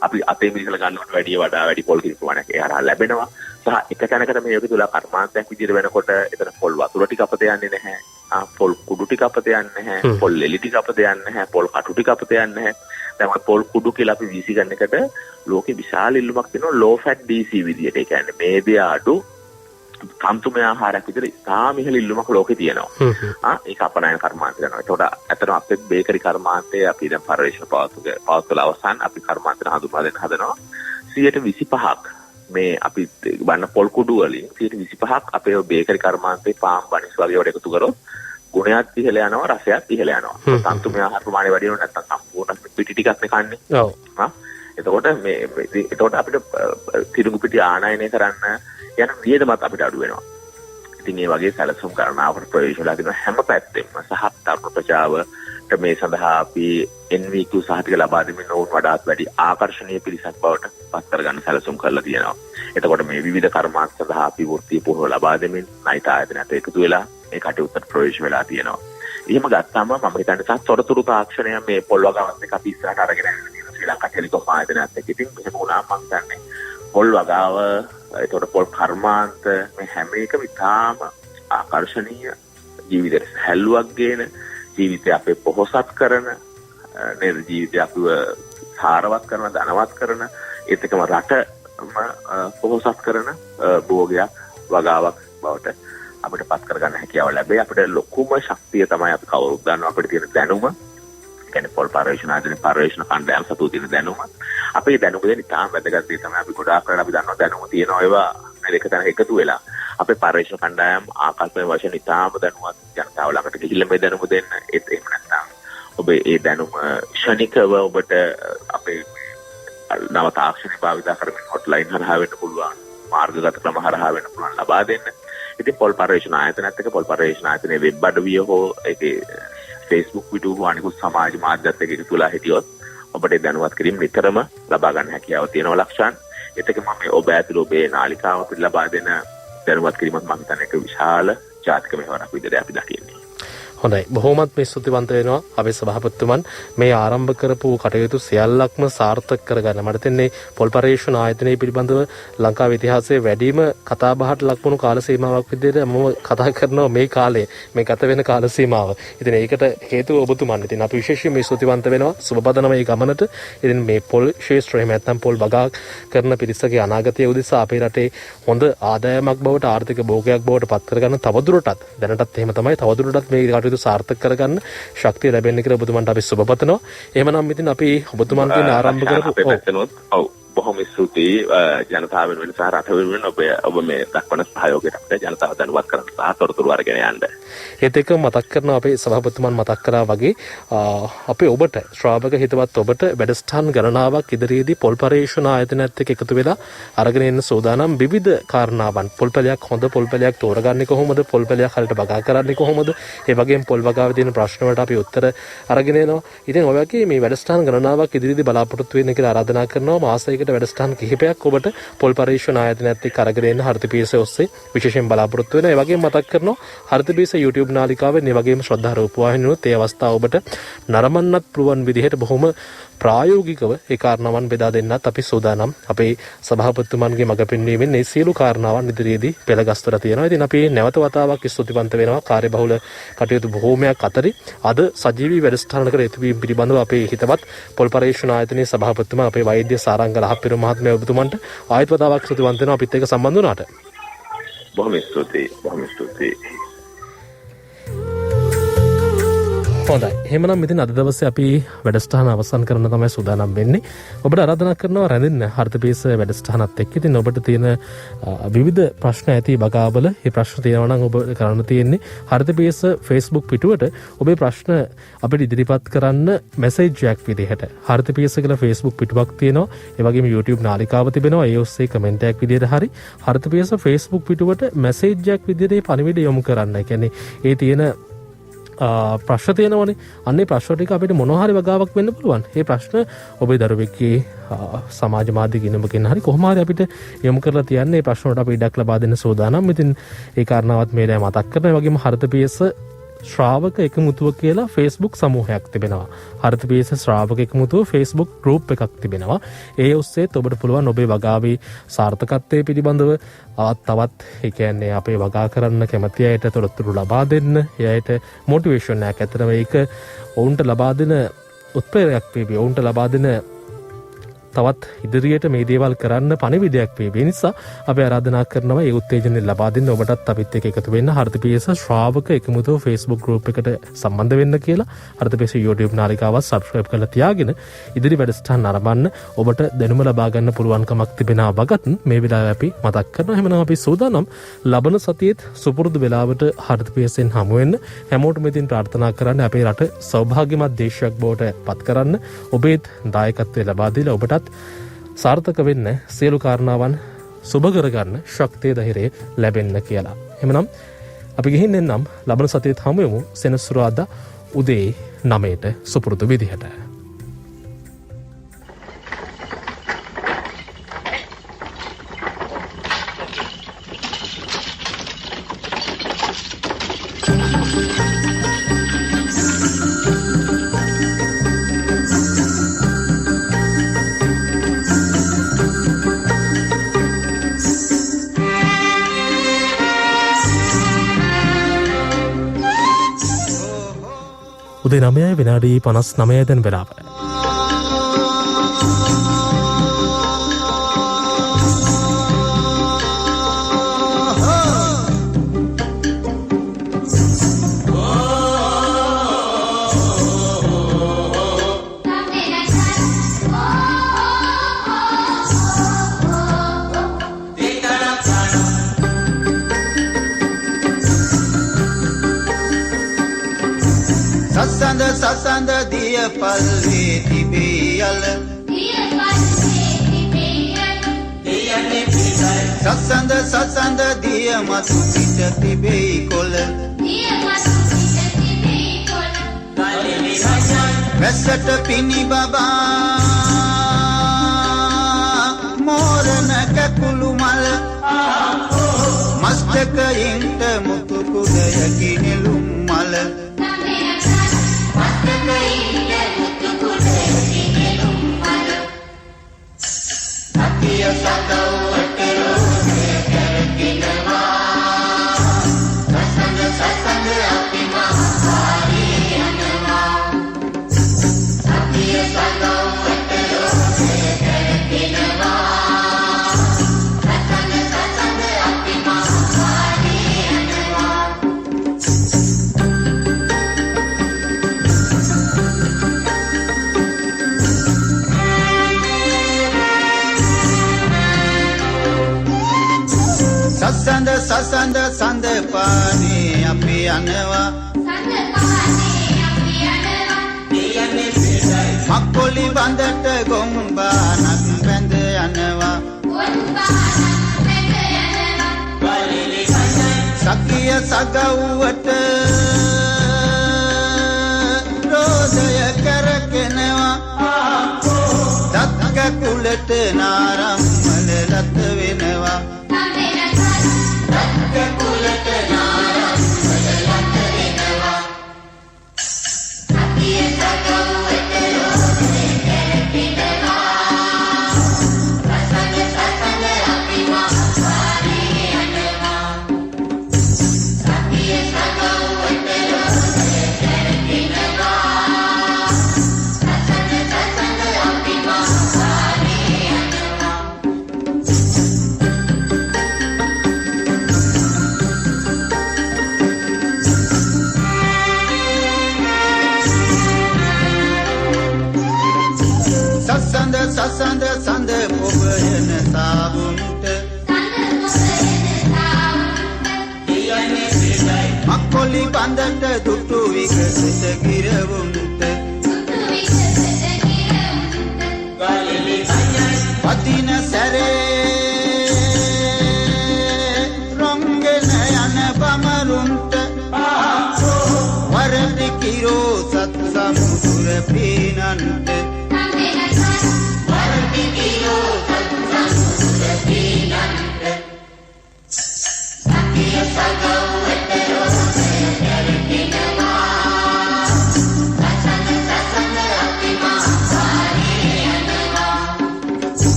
අපි අපේ මිරිකලා ගන්නවට වැඩි පොල් කිරි ප්‍රමාණයක් ඒ හරහා ලැබෙනවා. සහ එක තැනකට මේක තුල කර්මාන්තයක් විදිහට වෙනකොට එතන පොල් වතුර ටික අපත යන්නේ නැහැ. පොල් කුඩු ටික අපත යන්නේ නැහැ. පොල් ලෙලි ටික අපත යන්නේ නැහැ. පොල් කටු ටික අපත යන්නේ නැහැ. දැන් පොල් කුඩු කියලා අපි වීසි ගන්න එකට ලෝකෙ විශාල ඉල්ලුමක් තියෙනවා low fat DC විදියට. ඒ කියන්නේ මේදේ අඩු සම්තුමය ආහාරයක් විදිහට ඉතාම ඉහළ ඉල්ලුමක් ලෝකේ තියෙනවා. ඒක අපනයන කර්මාන්තය කරනවා. ඒකට ඇත්තටම අපේ බේකරි කර්මාන්තයේ අපි දැන් පරිශ්‍රණ පවත්වලා අවසන් අපි කර්මාන්තය හඳුන්වා දෙන්න හදනවා 25%ක් මේ අපි බන්න පොල් කුඩු වලින් 25%ක් අපේ බේකරි කර්මාන්තේ පාම් බනිස් වගේ වල එකතු කරොත් ගුණයත් ඉහළ යනවා රසයත් ඉහළ යනවා. සම්තුමය ආහාර ප්‍රමාණය වැඩි වෙනවා නැත්නම් සම්පූර්ණ පිටි ටිකක් නේ කන්නේ. ඔව්. එතකොට එතකොට අපිට තිරුඟු පිටි ආනයනය කරන්න යන වියදමත් අපිට අඩු වෙනවා. ඉතින් මේ වගේ සැලසුම් කරන අපට ප්‍රයෝජනලා දෙන හැම පැත්තෙම සහ තරුණ ප්‍රජාවට මේ සඳහා අපි NVQ සහතික ලබා දෙමින් ඔවුන් වඩාත් වැඩි ආකර්ෂණීය පිරිසක් බවට පත් කරගන්න සැලසුම් කරලා තියෙනවා. එතකොට මේ විවිධ කර්මාන්ත සඳහා අපි වෘත්තීය පුහුණුව ලබා දෙමින් ණයට ආයතනයට එකතු වෙලා මේ කටයුත්තට ප්‍රවේශ වෙලා තියෙනවා. එහෙම ගත්තාම මම හිතන්නේ තොරතුරු තාක්ෂණය මේ පොල් වගාවත් එක අපි ඉස්සරහට අරගෙන යන්න තියෙනවා ශ්‍රී ලංකා ටෙලිකොම් ආයතනයත් එක්ක. ඉතින් මෙහෙම වුණාම මම හිතන්නේ පොල් වගාව ඒතකොට පොල් කර්මාන්ත මේ හැම එකම ඉතාම ආකර්ශනීය ජීවිතයට සැහැල්ලුවක් ගේන ජීවිතය අපේ පොහොසත් කරන නේද ජීවිතය අපිව සාරවත් කරන ධනවත් කරන ඒත් එකම රටම පොහොසත් කරන භෝගයක් වගාවක් බවට අපිට පත් කරගන්න හැකියාව ලැබේ. අපිට ලොකුම ශක්තිය තමයි අපි කවුරුත් දන්නවා අපිට තියෙන දැනුම. කියන්නේ පොල් පර්යේෂණ ආයතන පර්යේෂණ කණ්ඩායම් සතු තියෙන දැනුම. අපේ දැනුම දෙන ඉතාම වැදගත් දේ තමයි අපි ගොඩාක් කරලා අපි දන්නවා දැනුම තියෙනවා ඒවා මේක තැන එකතු වෙලා අපේ පර්යේෂණ කණ්ඩායම් ආකල්පයේ වශයෙන් ඉතාම දැනුවත් ජනතාව ළඟට ගිහිල්ලා මේ දැනුම දෙන්න ඒත් එහෙම නැත්නම් ඔබ ඒ දැනුම ශනිකව ඔබට අපේ නව තාක්ෂණික භාවිත කරමින් හොට්ලයින් හරහා වෙන්න පුළුවන් මාර්ගගත ක්‍රම හරහා වෙන්න පුළුවන් ලබා දෙන්න. ඉතින් පොල් පර්යේෂණ ආයතනත් එක්ක පොල් පර්යේෂණ ආයතනයේ වෙබ් අඩවිය හෝ ඒකේ Facebook වීඩියෝ හෝ අනිකුත් සමාජ මාධ්‍යත් එක්ක එකතු වෙලා හිටියොත් ඔබට දැනුවත් කිරීම නිතරම ලබා ගන්න හැකියාව තියෙනවා ලක්ෂණ. ඒකක මම ඔබ ඇතුළු ඔබේ නාලිකාව පිළ ලබා දෙන දැනුවත් කිරීමත් මම හිතන්නේ ඒක විශාල ජාතික මෙහෙවරක් විදිහට අපි දකින්නේ. හොඳයි බොහොමත් මේ ස්තුතිවන්ත වෙනවා අපේ සභාපතිතුමන් මේ ආරම්භ කරපු කටයුතු සියල්ලක්ම සාර්ථක කරගන්න. මට තෙන්නේ පොල් පර්යේෂණ ආයතනය පිළිබඳව ලංකාවේ ඉතිහාසයේ වැඩිම කතාබහට ලක්වුණු කාල සීමාවක් විදිහට මම කතා කරනවා මේ කාලේ මේ ගත වෙන කාල සීමාව. ඉතින් ඒකට හේතුව ඔබතුමන්. ඉතින් අපි විශේෂයෙන් මේ ස්තුතිවන්ත වෙනවා සුබපදන මේ ගමනට. ඉතින් මේ පොල් ශේෂ්ත්‍රය නැත්නම් පොල් වගා කරන පිරිසගේ අනාගතය උදෙසා අපේ රටේ හොඳ ආදායමක් බවට ආර්ථික භෝගයක් බවට පත් කරගන්න තවදුරටත් දැනටත් එහෙම තමයි තවදුරටත් මේ කටයුතු සාර්ථක කරගන්න ශක්තිය ලැබෙන්න කියලා ඔබතුමන්ට අපි සුබ පතනවා. එහෙමනම් ඉතින් අපි ඔබතුමන්ගෙන් ආරම්භ කරපු බොහොම ස්තුතියි ජනතාව වෙනුවෙන් සහ රට වෙනුවෙන් ඔබ මේ දක්වන සහයෝගයට අපිට ජනතාව දැනුවත් කරන්න සහ තොරතුරු අරගෙන යන්න. ඒත් එක්ක මතක් කරන අපේ සභාපතිතුමන් මතක් කරා වගේ අපේ ඔබට ශ්‍රාවක හිතවත් ඔබට වැඩසටහන් ගණනාවක් ඉදිරියේදී පොල් පර්යේෂණ ආයතනයත් එක්ක එකතු වෙලා අරගෙන එන්න සූදානම් විවිධ කාරණාවන් පොල්පලයක් හොඳ පොල්පලයක් තෝරගන්නේ කොහොමද පොල්පලයක් හරියට වගා කරන්නේ කොහොමද ඒ වගේම පොල් වගාවේ තියෙන ප්‍රශ්න වලට අපි උත්තර අරගෙන එනවා. ඉතින් ඔය වගේ මේ වැඩසටහන් ගණනාවක් ඉදිරියේදී බලාපොරොත්තු වෙන්න කියලා ආරාධනා කරනවා. මාසයකට වැඩසටහන් කිහිපයක් ඔබට පොල් පර්යේෂණ ආයතනයත් එක්ක අරගෙන එන්න හෘද පියසේ ඔස්සේ විශේෂයෙන් බලාපොරොත්තු වෙනවා. ඒ වගේම මතක් කරනවා හෘද පියසේ YouTube නාලිකාවෙන් මේ වගේම ශ්‍රද්ධා රූපවාහිනියත් ඒ අවස්ථාව ඔබට නරඹන්නත් පුළුවන් විදිහට බොහොම ප්‍රායෝගිකව ඒ කාරණාවන් බෙදා දෙන්නත් අපි සූදානම්. අපේ සභාපතිතුමන්ගේ මඟ පෙන්වීමෙන් මේ සියලු කාරණාවන් ඉදිරියේදී පෙළගස්වලා තියෙනවා. ඉතින් අපි නැවත වතාවක් ස්තුතිවන්ත වෙනවා කාර්යබහුල කටයුතු බොහෝමයක් අතරේ අද සජීවී වැඩසටහනකට එතුවීම පිළිබඳව අපේ හිතවත් පොල් පර්යේෂණ ආයතනයේ සභාපතිතුමා අපේ වෛද්‍ය සාරංග ලහප්පිරු මහත්මයා ඔබතුමන්ට ආයත වතාවක් ස්තුතිවන්ත වෙනවා අපිත් එක්ක සම්බන්ධ වුණාට. බොහොම ස්තුතියි. හොඳයි. එහෙමනම් ඉතින් අද දවසේ අපි වැඩසටහන අවසන් කරන්න තමයි සූදානම් වෙන්නේ. ඔබට ආරාධනා කරනවා රැඳෙන්න හෘදපේස වැඩසටහනත් එක්ක. ඉතින් ඔබට තියෙන විවිධ ප්‍රශ්න ඇති බගාවල මේ ප්‍රශ්න තියෙනවා නම් ඔබ කරන්න තියෙන්නේ හෘදපේස Facebook පිටුවට ඔබේ ප්‍රශ්න අපිට ඉදිරිපත් කරන්න මැසේජ් එකක් විදිහට. හෘදපේස කියලා Facebook පිටුවක් තියෙනවා. ඒ වගේම YouTube නාලිකාව තිබෙනවා. ඒ ඔස්සේ කමෙන්ට් එකක් විදිහට හරි හෘදපේස Facebook පිටුවට මැසේජ් එකක් විදිහට මේ පණිවිඩය යොමු කරන්න. ඒ කියන්නේ ඒ තියෙන ප්‍රශ්න තියෙනවනේ. අන්නේ ප්‍රශ්න ටික අපිට මොනවා හරි වගාවක් වෙන්න පුළුවන්. මේ ප්‍රශ්න ඔබේ දරුවෙක්ගේ සමාජ මාධ්‍ය ගිණුමකින් හරි කොහොම හරි අපිට යොමු කරලා තියන්නේ. මේ ප්‍රශ්න වලට අපි ඉඩක් ලබා දෙන්න සූදානම්. ඉතින් ඒ කාරණාවත් මේ දැන් මතක් කරනවා. ඒ වගේම හෘදපේස ශ්‍රාවක එකමුතුව කියලා Facebook සමූහයක් තිබෙනවා. හෘදපේස ශ්‍රාවක එකමුතුව Facebook group එකක් තිබෙනවා. ඒ ඔස්සේත් ඔබට පුළුවන් ඔබේ වගාවේ සාර්ථකත්වයේ පිළිබඳව තවත් ඒ කියන්නේ අපේ වගා කරන්න කැමති අයට තොරතුරු ලබා දෙන්න. ඒ අයට මොටිවේෂන් එකක් ඇතරම ඒක ඔවුන්ට ලබා දෙන උත්ප්‍රේරයක් වේවි. ඔවුන්ට ලබා දෙන තවත් ඉදිරියට මේ දේවල් කරන්න පණිවිඩයක් වේවි. ඒ නිසා අපි ආරාධනා කරනවා මේ උත්තේජනය ලබා දෙන්න ඔබටත් අපිත් එක්ක එකතු වෙන්න හෘදපේස ශ්‍රාවක එකමුතුව Facebook group එකට සම්බන්ධ වෙන්න කියලා හෘදපේස YouTube නාලිකාව subscribe කරලා තියාගෙන ඉදිරි වැඩසටහන් ආරම්භන්න ඔබට දැනුම ලබා ගන්න පුළුවන්කමක් තිබෙනා වගත් මේ වෙලාවේ අපි මතක් කරනවා. එහෙනම් අපි සූදානම් ලබන සතියේත් සුපුරුදු වෙලාවට හෘදපේසෙන් හමු වෙන්න. හැමෝටම ඉතින් ප්‍රාර්ථනා කරන්න අපේ රට සෞභාග්‍යමත් දේශයක් බවට පත් කරන්න ඔබේත් දායකත්වය ලබා දීලා ඔබටත් සාර්ථක වෙන්න සියලු කාරණාවන් සුබ කරගන්න ශක්තිය ධෛර්යය ලැබෙන්න කියලා. එහෙනම් අපි ගිහින් එන්නම් ලබන සතියේත් හමු වෙමු සෙනසුරාදා උදේ 9ට සුපුරුදු විදිහට. උදේ 9 විනාඩි 59 දැන් වෙලාව. සසඳ දිය පල්ලේ තිබේ යල සසඳ දිය මතු පිට තිබේ කොළ වැස්සට පිණි බබා මෝරණ කැකුළු මල මස්තකයින්ට මුතු කුඩයකි නෙළුම් මල සඳ පානේ අපි යනවා මක්කොලි බඳට ගොම්බානක් බැඳ යනවා සකිය සගව්වට රෝදය කරගෙනවා දත්ක කුලට නාරම්මල ලත වෙනවා සඳ පොබයන සාබුන්ට මක්කොලි බඳට දුටු විකසිත ගිරවුන්ට පතින සැරේ රොංගෙන යන බමරුන්ට වරදි කිරෝ සත් සමුදුර පීනන්ට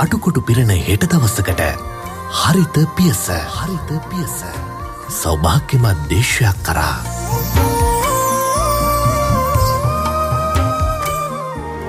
අටකොටු පිරෙන හෙට දවසකට හරිත පියස සෞභාග්‍යමත් දේශයක් කරා